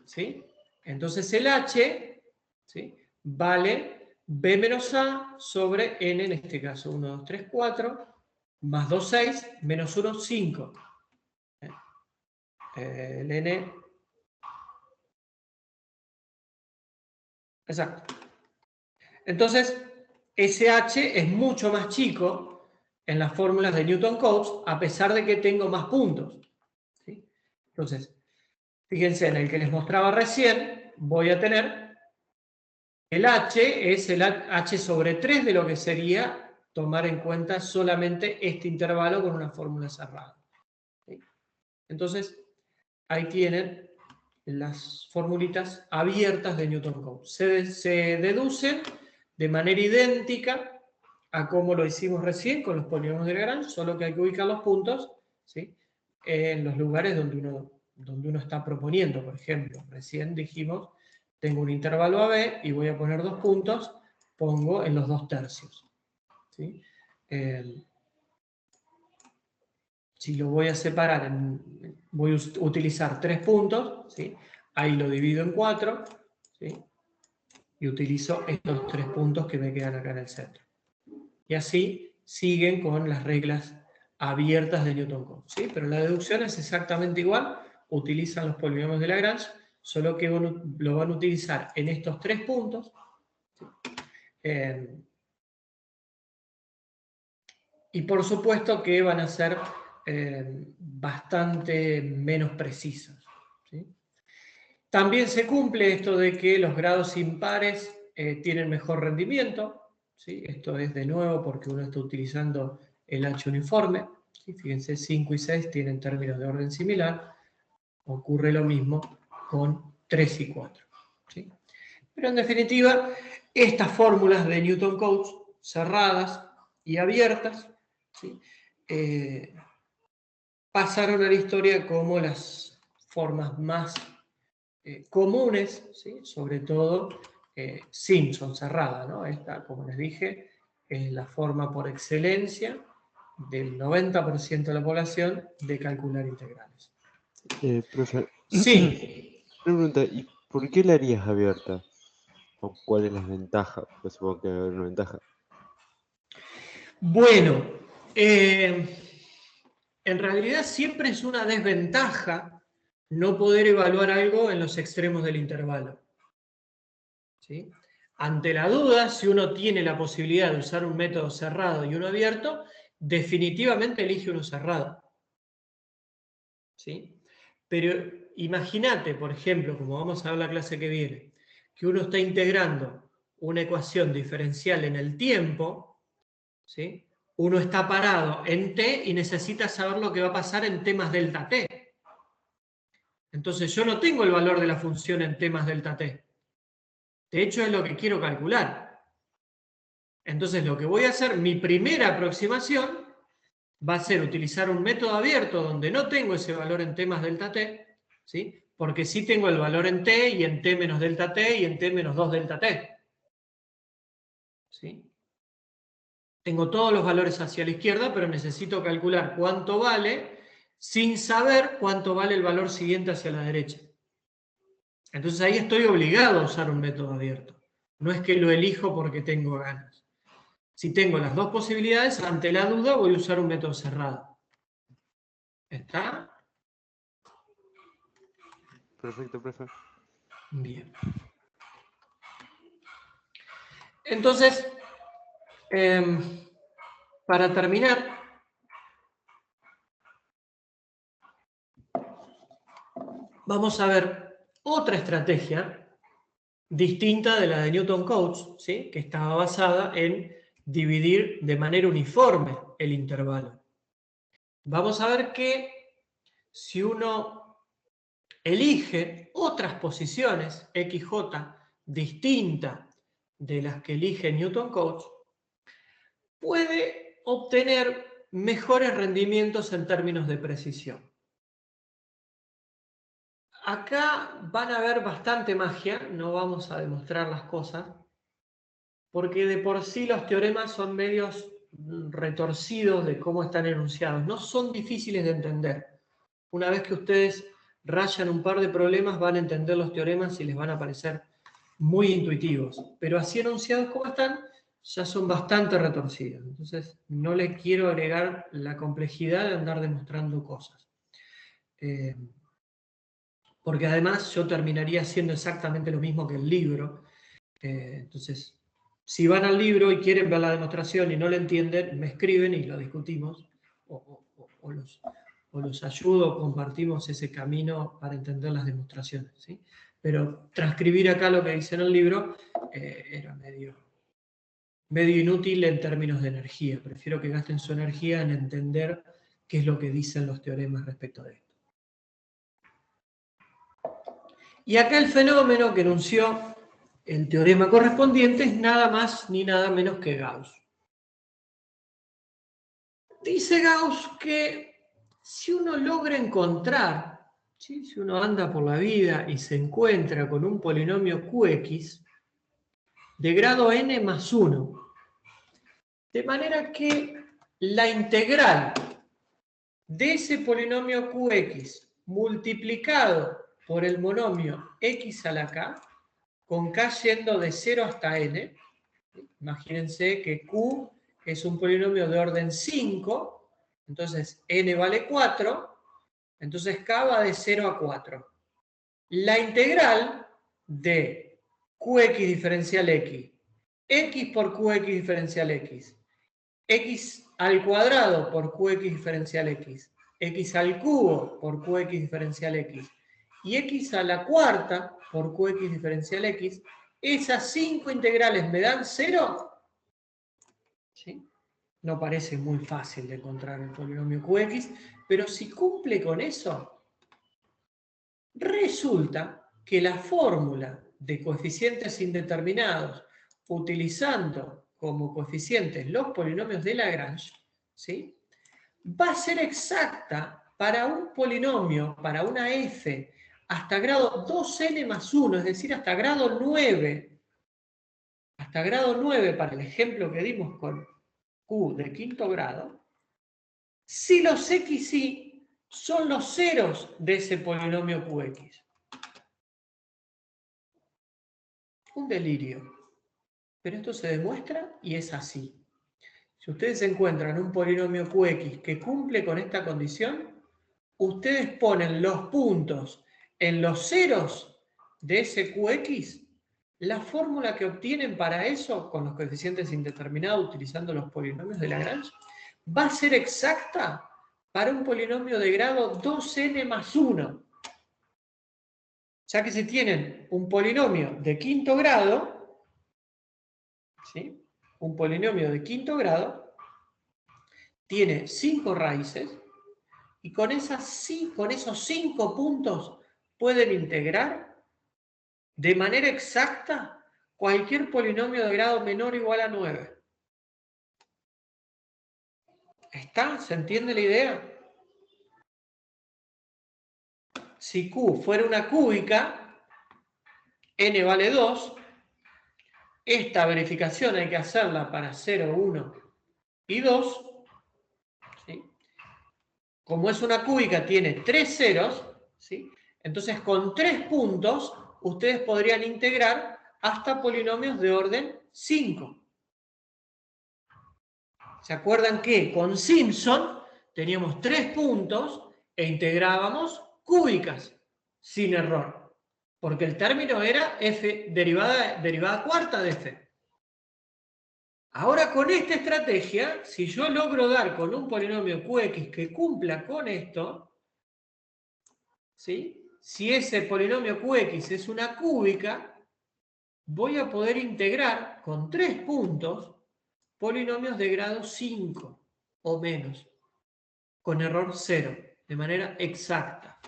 [SPEAKER 1] ¿Sí? Entonces el H, ¿sí?, vale B menos A sobre N, en este caso 1, 2, 3, 4, más 2, 6, menos 1, 5. El N... Exacto. Entonces, ese H es mucho más chico en las fórmulas de Newton-Cotes, a pesar de que tengo más puntos. ¿Sí? Entonces, fíjense, en el que les mostraba recién, voy a tener el H es el H sobre 3 de lo que sería tomar en cuenta solamente este intervalo con una fórmula cerrada. ¿Sí? Entonces, ahí tienen las formulitas abiertas de Newton-Cotes. Se deducen de manera idéntica a como lo hicimos recién con los polinomios de Lagrange, solo que hay que ubicar los puntos, ¿sí?, en los lugares donde uno está proponiendo. Por ejemplo, recién dijimos, tengo un intervalo AB y voy a poner 2 puntos, pongo en los 2 tercios. ¿Sí? Si lo voy a separar, voy a utilizar 3 puntos, ¿sí?, ahí lo divido en 4, ¿sí?, y utilizo estos 3 puntos que me quedan acá en el centro. Y así siguen con las reglas abiertas de Newton-Cotes, ¿sí? Pero la deducción es exactamente igual, utilizan los polinomios de Lagrange, solo que lo van a utilizar en estos 3 puntos, ¿sí? Y por supuesto que van a ser bastante menos precisas, ¿sí? También se cumple esto de que los grados impares tienen mejor rendimiento, ¿sí? Esto es de nuevo porque uno está utilizando el H uniforme, ¿sí? Fíjense, 5 y 6 tienen términos de orden similar, ocurre lo mismo con 3 y 4, ¿sí? Pero en definitiva, estas fórmulas de Newton-Cotes cerradas y abiertas, ¿sí? Pasaron a la historia como las formas más comunes, ¿sí? Sobre todo Simpson cerrada, ¿no? Esta, como les dije, es la forma por excelencia del 90% de la población de calcular integrales.
[SPEAKER 3] Profe,
[SPEAKER 1] Sí.
[SPEAKER 3] una pregunta, ¿y por qué la harías abierta? ¿O cuál es la ventaja? Pues supongo que va a haber una ventaja.
[SPEAKER 1] Bueno, en realidad siempre es una desventaja no poder evaluar algo en los extremos del intervalo, ¿sí? Ante la duda, si uno tiene la posibilidad de usar un método cerrado y uno abierto, definitivamente elige uno cerrado, ¿sí? Pero imagínate, por ejemplo, como vamos a ver la clase que viene, que uno está integrando una ecuación diferencial en el tiempo, ¿sí? Uno está parado en t y necesita saber lo que va a pasar en t más delta t. Entonces yo no tengo el valor de la función en t más delta t. De hecho es lo que quiero calcular. Entonces lo que voy a hacer, mi primera aproximación, va a ser utilizar un método abierto donde no tengo ese valor en t más delta t, ¿sí? Porque sí tengo el valor en t y en t menos delta t y en t menos 2 delta t, ¿sí? Tengo todos los valores hacia la izquierda, pero necesito calcular cuánto vale sin saber cuánto vale el valor siguiente hacia la derecha. Entonces ahí estoy obligado a usar un método abierto. No es que lo elijo porque tengo ganas. Si tengo las dos posibilidades, ante la duda voy a usar un método cerrado. ¿Está?
[SPEAKER 3] Perfecto, profe.
[SPEAKER 1] Bien. Entonces, para terminar, vamos a ver otra estrategia distinta de la de Newton-Cotes, ¿sí? Que estaba basada en dividir de manera uniforme el intervalo. Vamos a ver que si uno elige otras posiciones XJ distintas de las que elige Newton-Cotes, puede obtener mejores rendimientos en términos de precisión. Acá van a ver bastante magia, no vamos a demostrar las cosas, porque de por sí los teoremas son medios retorcidos de cómo están enunciados, no son difíciles de entender. Una vez que ustedes rayan un par de problemas van a entender los teoremas y les van a parecer muy intuitivos, pero así enunciados como están, ya son bastante retorcidos. Entonces no les quiero agregar la complejidad de andar demostrando cosas. Porque además yo terminaría haciendo exactamente lo mismo que el libro. Entonces, si van al libro y quieren ver la demostración y no la entienden, me escriben y lo discutimos, o los ayudo, compartimos ese camino para entender las demostraciones, ¿sí? Pero transcribir acá lo que dice en el libro era medio inútil en términos de energía. Prefiero que gasten su energía en entender qué es lo que dicen los teoremas respecto de esto. Y acá el fenómeno que enunció el teorema correspondiente es nada más ni nada menos que Gauss. Dice Gauss que si uno logra encontrar, ¿sí? Si uno anda por la vida y se encuentra con un polinomio Qx de grado n más 1, de manera que la integral de ese polinomio Qx multiplicado por el monomio x a la k, con k yendo de 0 hasta n, imagínense que q es un polinomio de orden 5, Entonces, n vale 4, entonces k va de 0 a 4. La integral de qx diferencial x, x por qx diferencial x, x al cuadrado por qx diferencial x, x al cubo por qx diferencial x, y x a la cuarta por qx diferencial x, esas 5 integrales me dan 0. ¿Sí? No parece muy fácil de encontrar el polinomio qx, pero si cumple con eso, resulta que la fórmula de coeficientes indeterminados, utilizando como coeficientes los polinomios de Lagrange, ¿sí?, va a ser exacta para un polinomio, para una f, hasta grado 2n más 1, es decir, hasta grado 9. Hasta grado 9, para el ejemplo que dimos con q de quinto grado, si los xy son los ceros de ese polinomio qx. Un delirio. Pero esto se demuestra y es así. Si ustedes encuentran un polinomio qx que cumple con esta condición, ustedes ponen los puntos en los ceros de ese qx, la fórmula que obtienen para eso, con los coeficientes indeterminados utilizando los polinomios de Lagrange, va a ser exacta para un polinomio de grado 2n más 1. Ya que si tienen un polinomio de quinto grado, ¿sí?, un polinomio de quinto grado, tiene 5 raíces, y con esos 5 puntos pueden integrar de manera exacta cualquier polinomio de grado menor o igual a 9. ¿Está? ¿Se entiende la idea? Si Q fuera una cúbica, n vale 2, esta verificación hay que hacerla para 0, 1 y 2. ¿Sí? Como es una cúbica, tiene 3 ceros, ¿sí?, entonces con 3 puntos ustedes podrían integrar hasta polinomios de orden 5. ¿Se acuerdan que con Simpson teníamos 3 puntos e integrábamos cúbicas sin error? Porque el término era f derivada cuarta de f. Ahora con esta estrategia, si yo logro dar con un polinomio qx que cumpla con esto, ¿sí?, si ese polinomio qx es una cúbica, voy a poder integrar con 3 puntos polinomios de grado 5 o menos, con error 0, de manera exacta.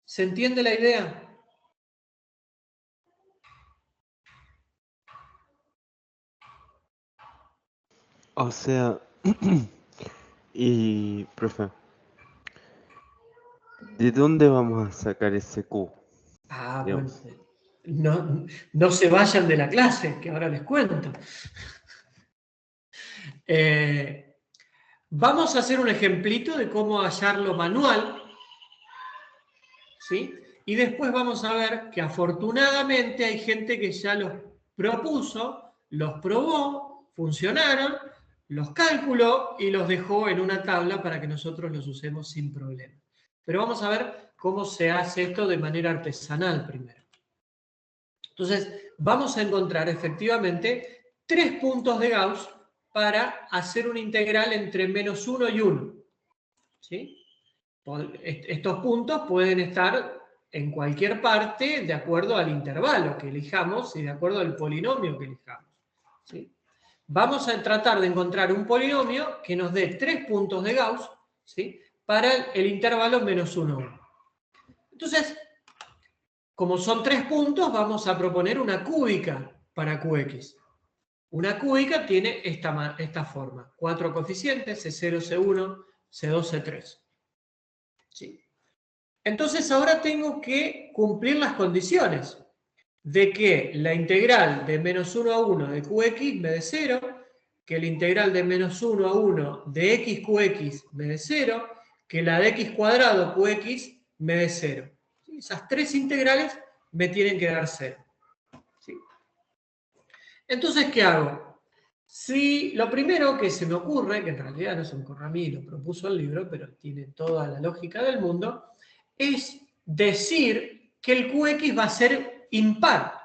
[SPEAKER 1] ¿Se entiende la idea?
[SPEAKER 3] O sea, y, profe, ¿de dónde vamos a sacar ese Q?
[SPEAKER 1] Ah,
[SPEAKER 3] Digamos.
[SPEAKER 1] bueno, no se vayan de la clase, que ahora les cuento. Vamos a hacer un ejemplito de cómo hallarlo manual, ¿sí? Y después vamos a ver que afortunadamente hay gente que ya los propuso, los probó, funcionaron, los calculó y los dejó en una tabla para que nosotros los usemos sin problema. Pero vamos a ver cómo se hace esto de manera artesanal primero. Entonces, vamos a encontrar efectivamente 3 puntos de Gauss para hacer una integral entre menos 1 y 1. ¿Sí? Estos puntos pueden estar en cualquier parte de acuerdo al intervalo que elijamos y de acuerdo al polinomio que elijamos. ¿Sí? Vamos a tratar de encontrar un polinomio que nos dé 3 puntos de Gauss, ¿sí?, para el intervalo menos 1, 1. Entonces, como son 3 puntos, vamos a proponer una cúbica para Qx. Una cúbica tiene esta forma. 4 coeficientes, C0, C1, C2, C3. ¿Sí? Entonces ahora tengo que cumplir las condiciones de que la integral de menos 1 a 1 de Qx me dé 0, que la integral de menos 1 a 1 de xqx me dé 0, que la de x cuadrado qx me dé 0. ¿Sí? Esas 3 integrales me tienen que dar 0. ¿Sí? Entonces, ¿qué hago? Sí, lo primero que se me ocurre, que en realidad no se me ocurre a mí, lo propuso el libro, pero tiene toda la lógica del mundo, es decir que el QX va a ser impar.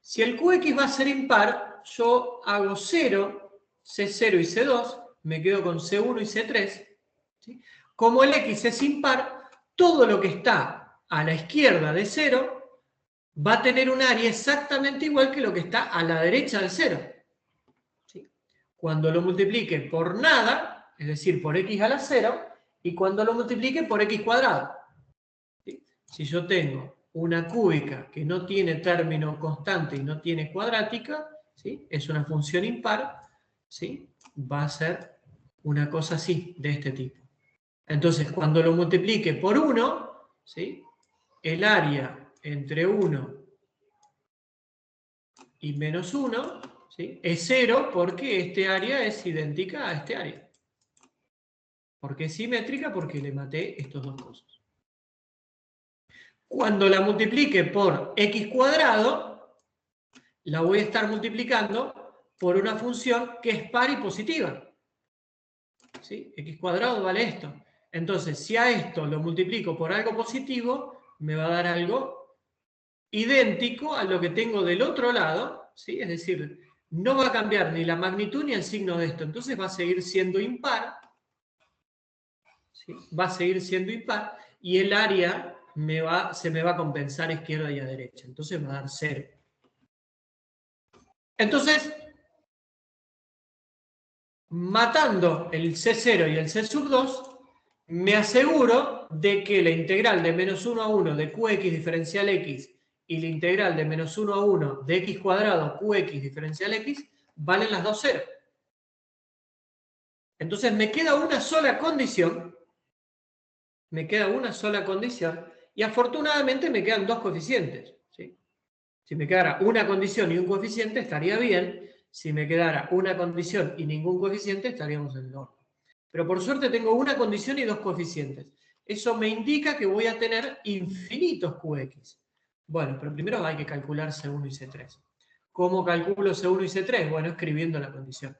[SPEAKER 1] Si el QX va a ser impar, yo hago 0, C0 y C2, me quedo con C1 y C3. ¿Sí? Como el X es impar, todo lo que está a la izquierda de 0 va a tener un área exactamente igual que lo que está a la derecha del 0. ¿Sí? Cuando lo multiplique por nada, es decir, por X a la 0, y cuando lo multiplique por X cuadrado. ¿Sí? Si yo tengo una cúbica que no tiene término constante y no tiene cuadrática, ¿sí? Es una función impar, ¿sí? Va a ser una cosa así, de este tipo. Entonces, cuando lo multiplique por 1, ¿sí? El área entre 1 y menos 1, ¿sí? Es 0 porque este área es idéntica a este área. ¿Por qué es simétrica? Porque le maté estas dos cosas. Cuando la multiplique por x cuadrado, la voy a estar multiplicando por una función que es par y positiva. ¿Sí? X cuadrado vale esto. Entonces, si a esto lo multiplico por algo positivo, me va a dar algo idéntico a lo que tengo del otro lado, ¿sí? Es decir, no va a cambiar ni la magnitud ni el signo de esto. Entonces va a seguir siendo impar, ¿sí? Va a seguir siendo impar, y el área se me va a compensar a izquierda y a derecha. Entonces me va a dar 0. Entonces, matando el C0 y el C sub 2, me aseguro de que la integral de menos 1 a 1 de QX diferencial X y la integral de menos 1 a 1 de X cuadrado QX diferencial X valen las dos 0. Entonces me queda una sola condición, y afortunadamente me quedan dos coeficientes. ¿Sí? Si me quedara una condición y un coeficiente estaría bien. Si me quedara una condición y ningún coeficiente estaríamos en el horno. Pero por suerte tengo una condición y dos coeficientes. Eso me indica que voy a tener infinitos QX. Bueno, pero primero hay que calcular C1 y C3. ¿Cómo calculo C1 y C3? Bueno, escribiendo la condición.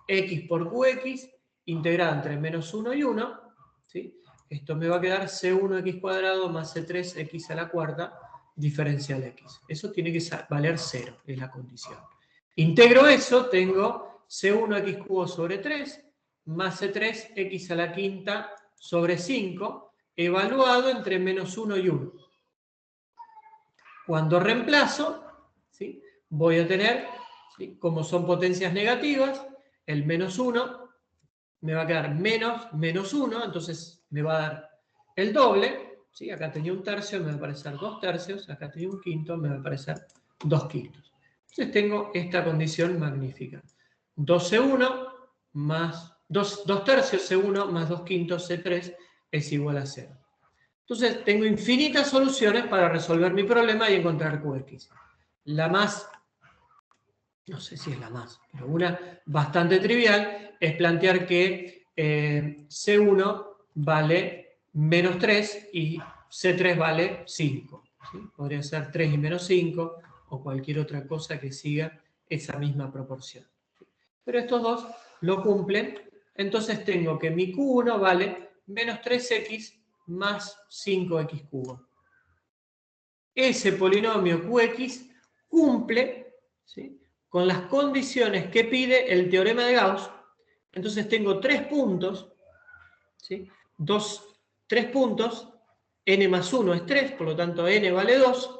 [SPEAKER 1] X por QX integrada entre menos 1 y 1. ¿Sí? Esto me va a quedar C1x cuadrado más C3x a la cuarta diferencial X. Eso tiene que valer 0, es la condición. Integro eso, tengo C1x cubo sobre 3 más C3x a la quinta sobre 5, evaluado entre menos 1 y 1. Cuando reemplazo, ¿sí? Voy a tener, ¿sí? Como son potencias negativas, el menos 1 me va a quedar menos 1, entonces me va a dar el doble. ¿Sí? Acá tenía un tercio, me va a aparecer 2 tercios, acá tenía un quinto, me va a aparecer 2 quintos. Entonces tengo esta condición magnífica. 2C1 más 2 tercios C1 más 2 quintos C3 es igual a 0. Entonces tengo infinitas soluciones para resolver mi problema y encontrar QX. La más, no sé si es la más, pero una bastante trivial es plantear que C1 vale menos 3 y C3 vale 5. ¿Sí? Podría ser 3 y menos 5 o cualquier otra cosa que siga esa misma proporción. Pero estos dos lo cumplen, entonces tengo que mi Q1 vale menos 3x más 5x cubo. Ese polinomio QX cumple, ¿sí? Con las condiciones que pide el teorema de Gauss. Entonces tengo 3 puntos, ¿sí? 3 puntos, n más 1 es 3, por lo tanto n vale 2.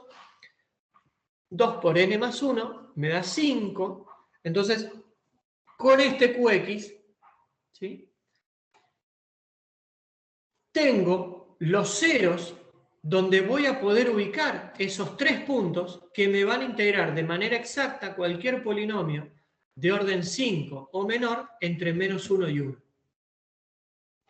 [SPEAKER 1] 2 por n más 1 me da 5. Entonces, con este QX, ¿sí? Tengo los ceros donde voy a poder ubicar esos 3 puntos que me van a integrar de manera exacta cualquier polinomio de orden 5 o menor entre menos 1 y 1.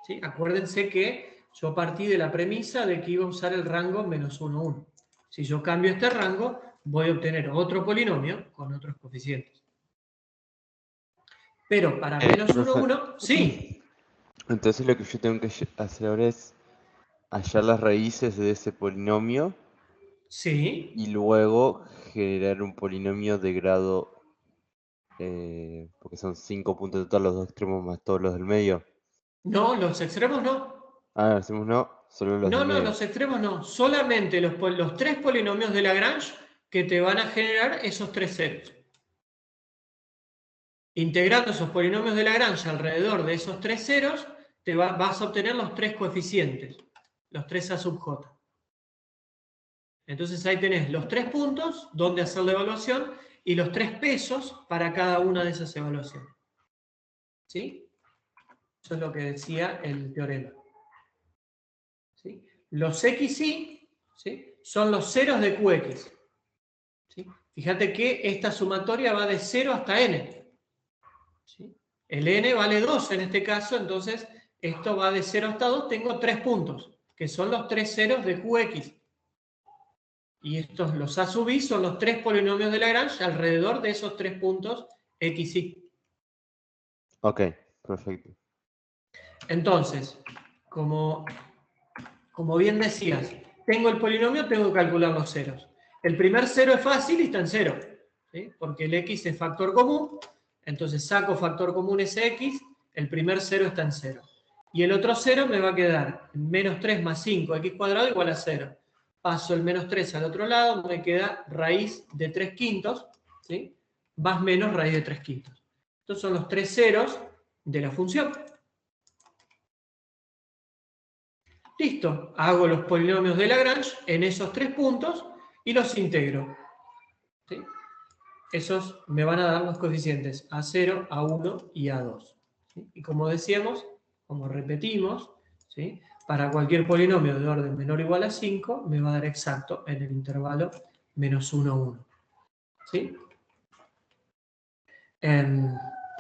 [SPEAKER 1] ¿Sí? Acuérdense que yo partí de la premisa de que iba a usar el rango menos 1, 1. Si yo cambio este rango, voy a obtener otro polinomio con otros coeficientes. Pero para menos 1, 1, sí.
[SPEAKER 3] Entonces lo que yo tengo que hacer ahora es hallar las raíces de ese polinomio.
[SPEAKER 1] Sí.
[SPEAKER 3] Y luego generar un polinomio de grado Porque son 5 puntos total los dos extremos más todos los del medio.
[SPEAKER 1] No, los extremos no.
[SPEAKER 3] Ah, hacemos no, solo los
[SPEAKER 1] No,
[SPEAKER 3] del
[SPEAKER 1] no,
[SPEAKER 3] medio.
[SPEAKER 1] los extremos no. Solamente los tres polinomios de Lagrange que te van a generar esos tres ceros. Integrando esos polinomios de Lagrange alrededor de esos tres ceros, vas a obtener los tres coeficientes, los 3a sub j. Entonces ahí tenés los 3 puntos donde hacer la evaluación y los 3 pesos para cada una de esas evaluaciones. ¿Sí? Eso es lo que decía el teorema. ¿Sí? Los xy, ¿sí?, son los ceros de qx. ¿Sí? Fíjate que esta sumatoria va de 0 hasta n. ¿Sí? El n vale 2 en este caso, entonces esto va de 0 hasta 2, tengo 3 puntos, que son los 3 ceros de qx. Y estos, los a sub i, son los 3 polinomios de Lagrange alrededor de esos 3 puntos xy.
[SPEAKER 3] Ok, perfecto.
[SPEAKER 1] Entonces, como bien decías, tengo el polinomio, tengo que calcular los ceros. El primer cero es fácil y está en 0, ¿sí? Porque el x es factor común, entonces saco factor común ese x, el primer cero está en 0. Y el otro 0 me va a quedar menos 3 más 5, x cuadrado igual a 0. Paso el menos 3 al otro lado, me queda raíz de 3 quintos, ¿sí?, más menos raíz de 3 quintos. Estos son los 3 ceros de la función. Listo, hago los polinomios de Lagrange en esos 3 puntos y los integro. ¿Sí? Esos me van a dar los coeficientes A0, A1 y A2. ¿Sí? Y como decíamos, como repetimos, ¿sí?, para cualquier polinomio de orden menor o igual a 5, me va a dar exacto en el intervalo menos 1, 1. ¿Sí?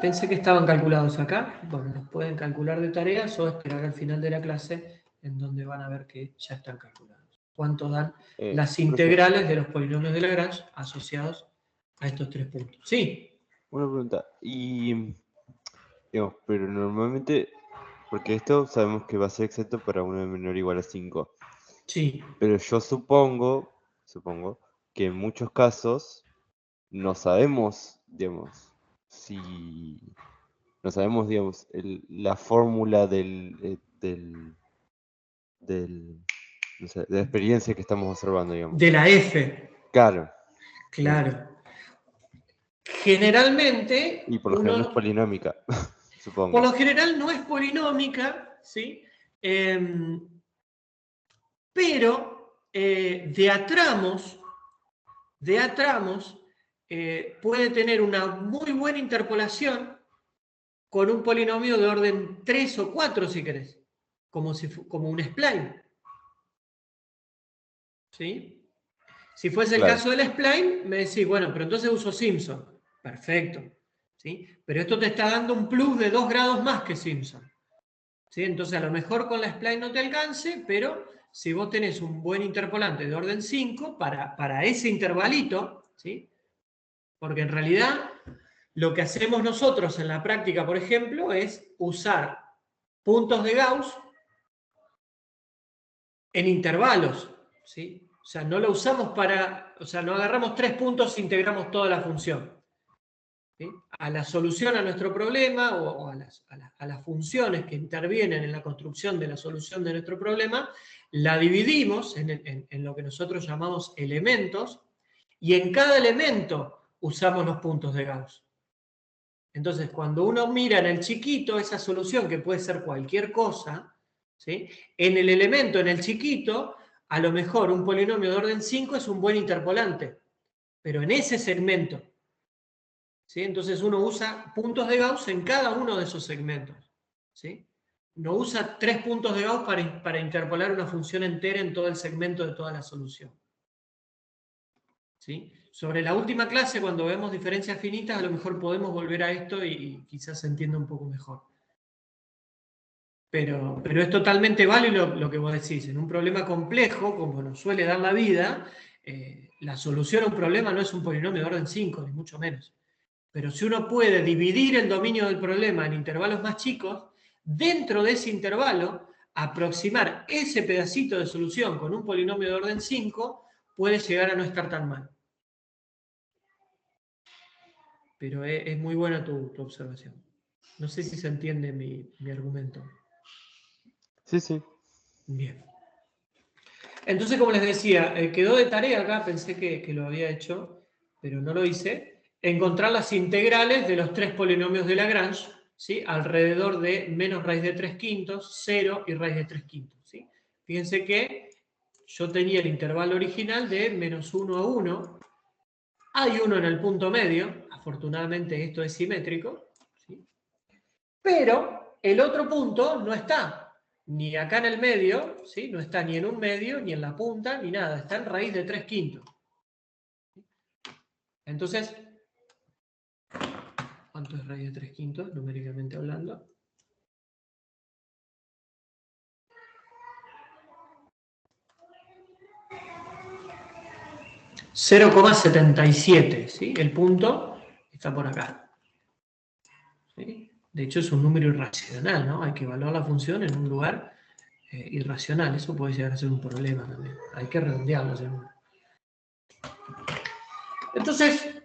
[SPEAKER 1] Pensé que estaban calculados acá. Bueno, los pueden calcular de tareas o esperar al final de la clase, en donde van a ver que ya están calculados. ¿Cuánto dan las
[SPEAKER 3] Profe,
[SPEAKER 1] integrales de los polinomios de Lagrange asociados a estos 3 puntos? Sí.
[SPEAKER 3] una pregunta. Y, digamos, pero normalmente, porque esto sabemos que va a ser exacto para uno menor o igual a 5.
[SPEAKER 1] Sí.
[SPEAKER 3] Pero yo supongo que en muchos casos no sabemos, digamos, si no sabemos, digamos, la fórmula no sé, de la experiencia que estamos observando, digamos.
[SPEAKER 1] De la F.
[SPEAKER 3] Claro.
[SPEAKER 1] Claro. Generalmente,
[SPEAKER 3] Y por lo general no es polinómica,
[SPEAKER 1] por
[SPEAKER 3] supongo.
[SPEAKER 1] lo general no es polinómica, ¿sí? Pero de a tramos puede tener una muy buena interpolación con un polinomio de orden 3 o 4, si querés, como un spline. ¿Sí? Si fuese el
[SPEAKER 3] Claro.
[SPEAKER 1] caso del spline, me decís, bueno, pero entonces uso Simpson. Perfecto. ¿Sí? Pero esto te está dando un plus de 2 grados más que Simpson. ¿Sí? Entonces a lo mejor con la spline no te alcance, pero si vos tenés un buen interpolante de orden 5 para ese intervalito, ¿sí?, porque en realidad lo que hacemos nosotros en la práctica, por ejemplo, es usar puntos de Gauss en intervalos, ¿sí? O sea, no lo usamos no agarramos 3 puntos e integramos toda la función. ¿Sí? A la solución a nuestro problema o a las funciones que intervienen en la construcción de la solución de nuestro problema, la dividimos en lo que nosotros llamamos elementos, y en cada elemento usamos los puntos de Gauss. Entonces, cuando uno mira en el chiquito esa solución, que puede ser cualquier cosa, ¿sí?, en el elemento, en el chiquito, a lo mejor un polinomio de orden 5 es un buen interpolante, pero en ese segmento, ¿sí? Entonces uno usa puntos de Gauss en cada uno de esos segmentos, ¿sí? No usa 3 puntos de Gauss para interpolar una función entera en todo el segmento de toda la solución. ¿Sí? Sobre la última clase, cuando vemos diferencias finitas, a lo mejor podemos volver a esto y quizás se entienda un poco mejor. Pero es totalmente válido lo que vos decís. En un problema complejo, como nos suele dar la vida, la solución a un problema no es un polinomio de orden 5, ni mucho menos. Pero si uno puede dividir el dominio del problema en intervalos más chicos, dentro de ese intervalo, aproximar ese pedacito de solución con un polinomio de orden 5 puede llegar a no estar tan mal. pero es muy buena tu observación. No sé si se entiende mi argumento.
[SPEAKER 3] Sí, sí.
[SPEAKER 1] Bien. Entonces, como les decía, quedó de tarea acá, pensé que lo había hecho, pero no lo hice, encontrar las integrales de los tres polinomios de Lagrange, ¿sí? Alrededor de menos raíz de 3/5, 0 y raíz de 3/5. ¿Sí? Fíjense que yo tenía el intervalo original de menos 1 a 1, hay 1 en el punto medio, afortunadamente esto es simétrico, ¿sí? Pero el otro punto no está. Ni acá en el medio, ¿sí? No está ni en un medio, ni en la punta, ni nada. Está en raíz de 3/5. Entonces, ¿cuánto es raíz de 3/5, numéricamente hablando? ,77, ¿sí? El punto está por acá. ¿Sí? De hecho, es un número irracional, ¿no? Hay que evaluar la función en un lugar irracional. Eso puede llegar a ser un problema también. Hay que redondearlo, seguro. Entonces,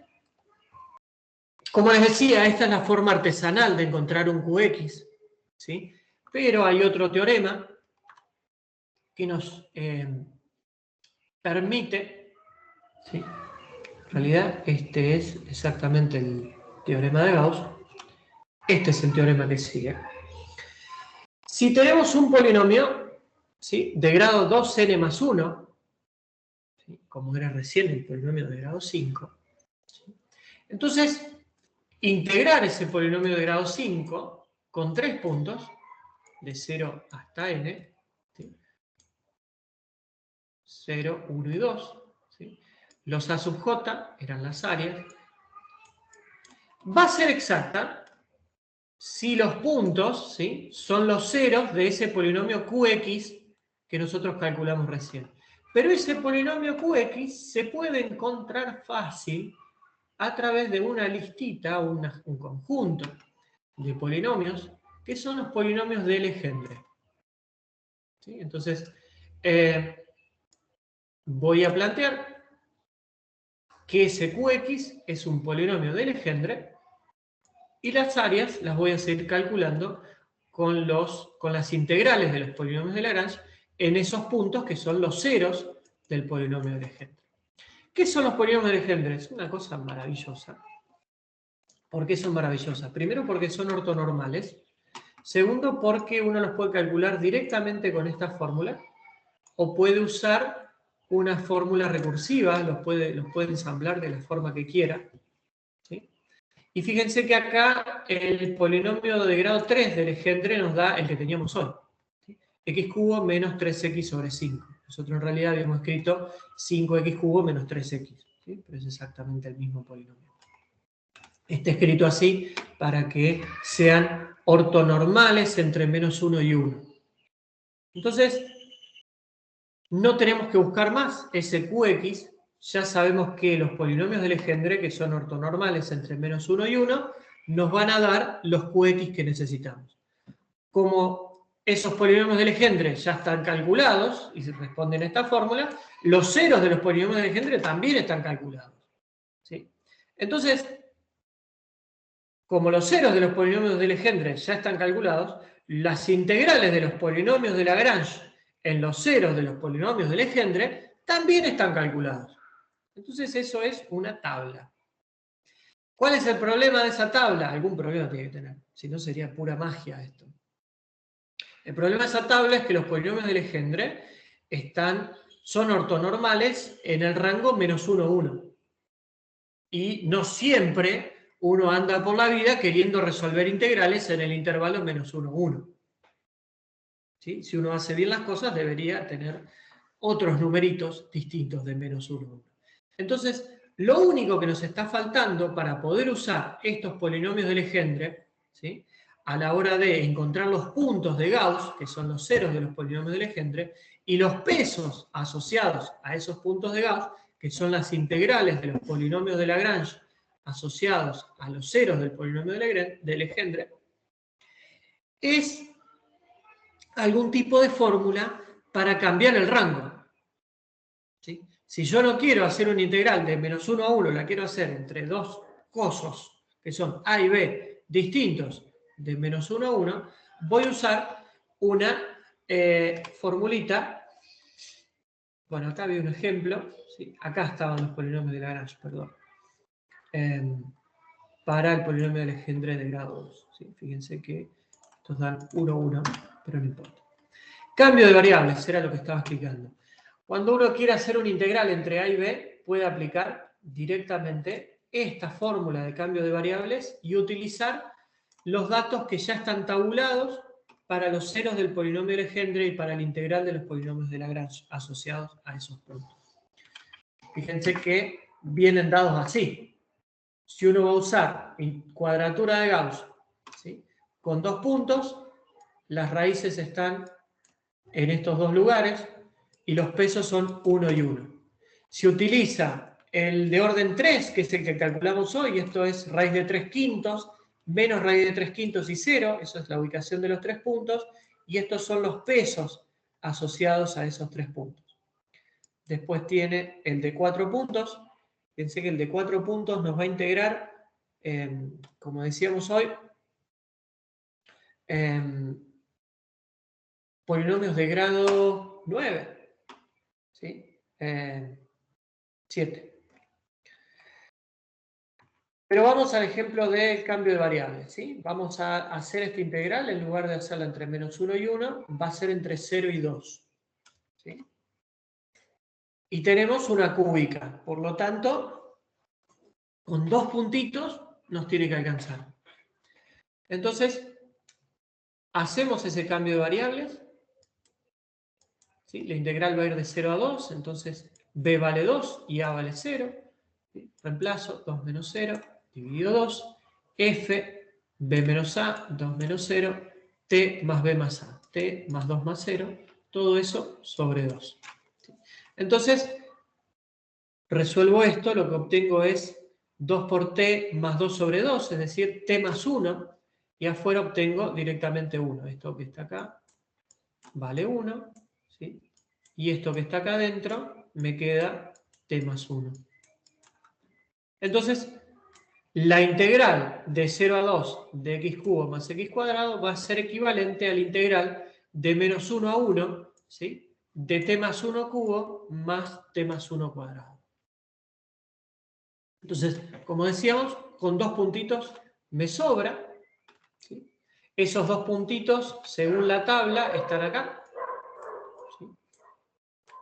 [SPEAKER 1] como les decía, esta es la forma artesanal de encontrar un QX, ¿sí? Pero hay otro teorema que nos permite, ¿sí? En realidad este es exactamente el teorema de Gauss, este es el teorema que sigue. Si tenemos un polinomio, ¿sí? De grado 2n más 1, ¿sí? Como era recién el polinomio de grado 5, ¿sí? Entonces, integrar ese polinomio de grado 5 con 3 puntos, de 0 hasta n, ¿sí? 0, 1 y 2, ¿sí? Los A sub j eran las áreas. Va a ser exacta si los puntos, ¿sí? Son los ceros de ese polinomio QX que nosotros calculamos recién. Pero ese polinomio QX se puede encontrar fácil a través de una listita, un conjunto de polinomios, que son los polinomios de Legendre. ¿Sí? Entonces, voy a plantear que ese QX es un polinomio de Legendre y las áreas las voy a seguir calculando con las integrales de los polinomios de Lagrange en esos puntos que son los ceros del polinomio de Legendre. ¿Qué son los polinomios de Legendre? Es una cosa maravillosa. ¿Por qué son maravillosas? Primero, porque son ortonormales. Segundo, porque uno los puede calcular directamente con esta fórmula o puede usar una fórmula recursiva, los puede ensamblar de la forma que quiera. ¿Sí? Y fíjense que acá el polinomio de grado 3 de Legendre nos da el que teníamos hoy. ¿Sí? X cubo menos 3x sobre 5. Nosotros en realidad habíamos escrito 5x cubo menos 3x. ¿Sí? Pero es exactamente el mismo polinomio. Está escrito así para que sean ortonormales entre menos 1 y 1. Entonces, no tenemos que buscar más ese QX. Ya sabemos que los polinomios de Legendre, que son ortonormales entre menos 1 y 1, nos van a dar los QX que necesitamos. Como esos polinomios de Legendre ya están calculados y responden a esta fórmula, los ceros de los polinomios de Legendre también están calculados. ¿Sí? Entonces, como los ceros de los polinomios de Legendre ya están calculados, las integrales de los polinomios de Lagrange en los ceros de los polinomios de Legendre también están calculados. Entonces eso es una tabla. ¿Cuál es el problema de esa tabla? Algún problema tiene que tener, si no sería pura magia esto. El problema de esa tabla es que los polinomios de Legendre son ortonormales en el rango menos 1, 1. Y no siempre uno anda por la vida queriendo resolver integrales en el intervalo menos 1, 1. ¿Sí? Si uno hace bien las cosas, debería tener otros numeritos distintos de menos 1, 1. Entonces, lo único que nos está faltando para poder usar estos polinomios de Legendre, ¿sí? A la hora de encontrar los puntos de Gauss, que son los ceros de los polinomios de Legendre, y los pesos asociados a esos puntos de Gauss, que son las integrales de los polinomios de Lagrange asociados a los ceros del polinomio de Legendre, es algún tipo de fórmula para cambiar el rango. ¿Sí? Si yo no quiero hacer una integral de menos 1 a 1, la quiero hacer entre dos cosos que son A y B distintos de menos 1 a 1, voy a usar una formulita. Bueno, acá había un ejemplo. ¿Sí? Acá estaban los polinomios de Lagrange, perdón. Para el polinomio de Legendre de grado 2. ¿Sí? Fíjense que estos dan 1, 1, pero no importa. Cambio de variables, era lo que estaba explicando. Cuando uno quiere hacer un integral entre A y B, puede aplicar directamente esta fórmula de cambio de variables y utilizar los datos que ya están tabulados para los ceros del polinomio de Legendre y para el integral de los polinomios de Lagrange asociados a esos puntos. Fíjense que vienen dados así. Si uno va a usar cuadratura de Gauss, ¿sí?, con 2 puntos, las raíces están en estos 2 lugares y los pesos son 1 y 1. Si utiliza el de orden 3, que es el que calculamos hoy, esto es raíz de 3 quintos, menos raíz de 3 quintos y 0, eso es la ubicación de los 3 puntos, y estos son los pesos asociados a esos 3 puntos. Después tiene el de 4 puntos. Pensé que el de 4 puntos nos va a integrar, como decíamos hoy, polinomios de grado 9, ¿sí? 7. Pero vamos al ejemplo del cambio de variables, ¿sí? Vamos a hacer esta integral, en lugar de hacerla entre menos 1 y 1, va a ser entre 0 y 2. ¿Sí? Y tenemos una cúbica, por lo tanto, con 2 puntitos nos tiene que alcanzar. Entonces, hacemos ese cambio de variables. ¿Sí? La integral va a ir de 0 a 2, entonces b vale 2 y a vale 0. ¿Sí? Reemplazo 2 menos 0, dividido 2, f, b menos a, 2 menos 0, t más b más a, t más 2 más 0, todo eso sobre 2. ¿Sí? Entonces, resuelvo esto, lo que obtengo es 2 por t más 2 sobre 2, es decir, t más 1, y afuera obtengo directamente 1. Esto que está acá vale 1, ¿sí? Y esto que está acá adentro me queda t más 1. Entonces, la integral de 0 a 2 de x cubo más x cuadrado va a ser equivalente a la integral de menos 1 a 1, ¿sí?, de t más 1 cubo más t más 1 cuadrado. Entonces, como decíamos, con 2 puntitos me sobra, ¿sí? Esos 2 puntitos, según la tabla, están acá. ¿Sí?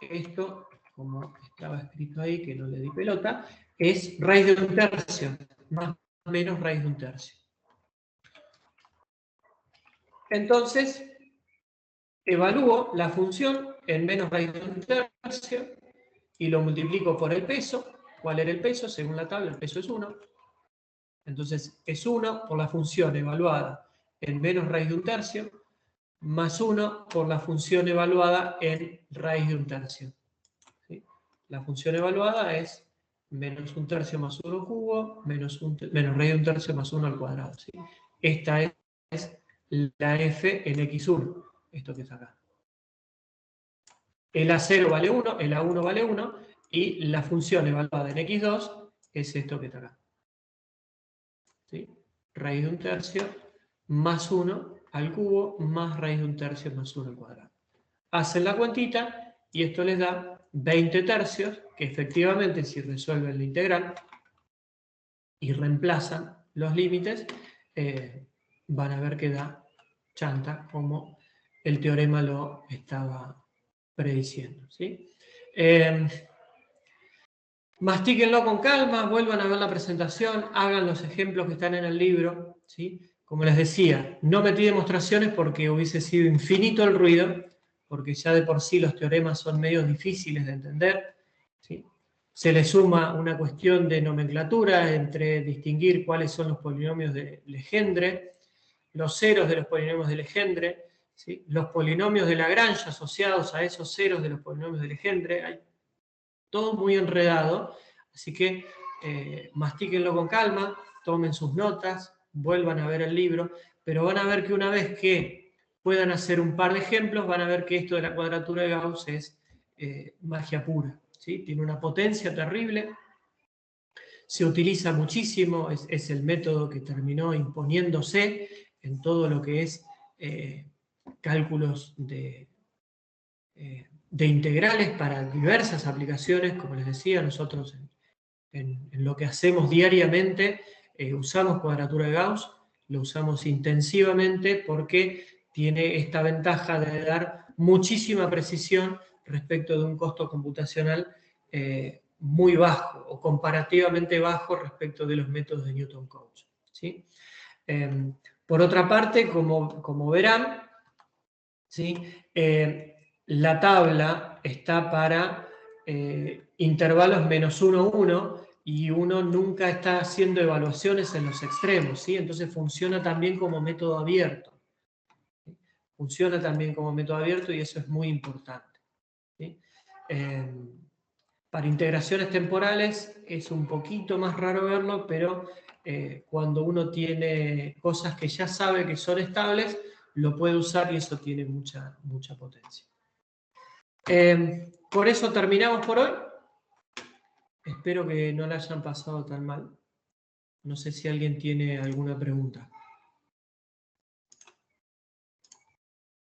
[SPEAKER 1] Esto, como estaba escrito ahí, que no le di pelota, es raíz de 1/3, más o menos raíz de 1/3. Entonces, evalúo la función en menos raíz de 1/3 y lo multiplico por el peso. ¿Cuál era el peso? Según la tabla, el peso es 1. Entonces, es 1 por la función evaluada en menos raíz de 1/3, más 1 por la función evaluada en raíz de 1/3. ¿Sí? La función evaluada es menos 1/3 más 1 cubo, menos raíz de 1/3 más 1 al cuadrado. ¿Sí? Esta es la f en x1, esto que está acá. El a0 vale 1, el a1 vale 1, y la función evaluada en x2 es esto que está acá. ¿Sí? Raíz de 1/3 más 1 al cubo más raíz de 1/3 más 1 al cuadrado. Hacen la cuentita y esto les da 20 tercios, que efectivamente si resuelven la integral y reemplazan los límites, van a ver que da chanta, como el teorema lo estaba prediciendo. ¿Sí? Mastíquenlo con calma, vuelvan a ver la presentación, hagan los ejemplos que están en el libro. ¿Sí? Como les decía, no metí demostraciones porque hubiese sido infinito el ruido, porque ya de por sí los teoremas son medios difíciles de entender. ¿Sí? Se le suma una cuestión de nomenclatura entre distinguir cuáles son los polinomios de Legendre, los ceros de los polinomios de Legendre, ¿sí?, los polinomios de Lagrange asociados a esos ceros de los polinomios de Legendre. Hay todo muy enredado, así que mastíquenlo con calma, tomen sus notas, vuelvan a ver el libro, pero van a ver que una vez que puedan hacer un par de ejemplos, van a ver que esto de la cuadratura de Gauss es magia pura, ¿sí? Tiene una potencia terrible. se utiliza muchísimo, es el método que terminó imponiéndose en todo lo que es cálculos de integrales para diversas aplicaciones. Como les decía, nosotros en lo que hacemos diariamente usamos cuadratura de Gauss, lo usamos intensivamente porque tiene esta ventaja de dar muchísima precisión respecto de un costo computacional muy bajo o comparativamente bajo respecto de los métodos de Newton-Cotes, ¿sí? Por otra parte, como verán, ¿sí? La tabla está para intervalos -1, 1, y uno nunca está haciendo evaluaciones en los extremos, ¿sí? Entonces funciona también como método abierto. Funciona también como método abierto y eso es muy importante, ¿sí? Para integraciones temporales es un poquito más raro verlo, pero cuando uno tiene cosas que ya sabe que son estables, lo puede usar y eso tiene mucha potencia. Por eso terminamos por hoy. Espero que no la hayan pasado tan mal. No sé si alguien tiene alguna pregunta.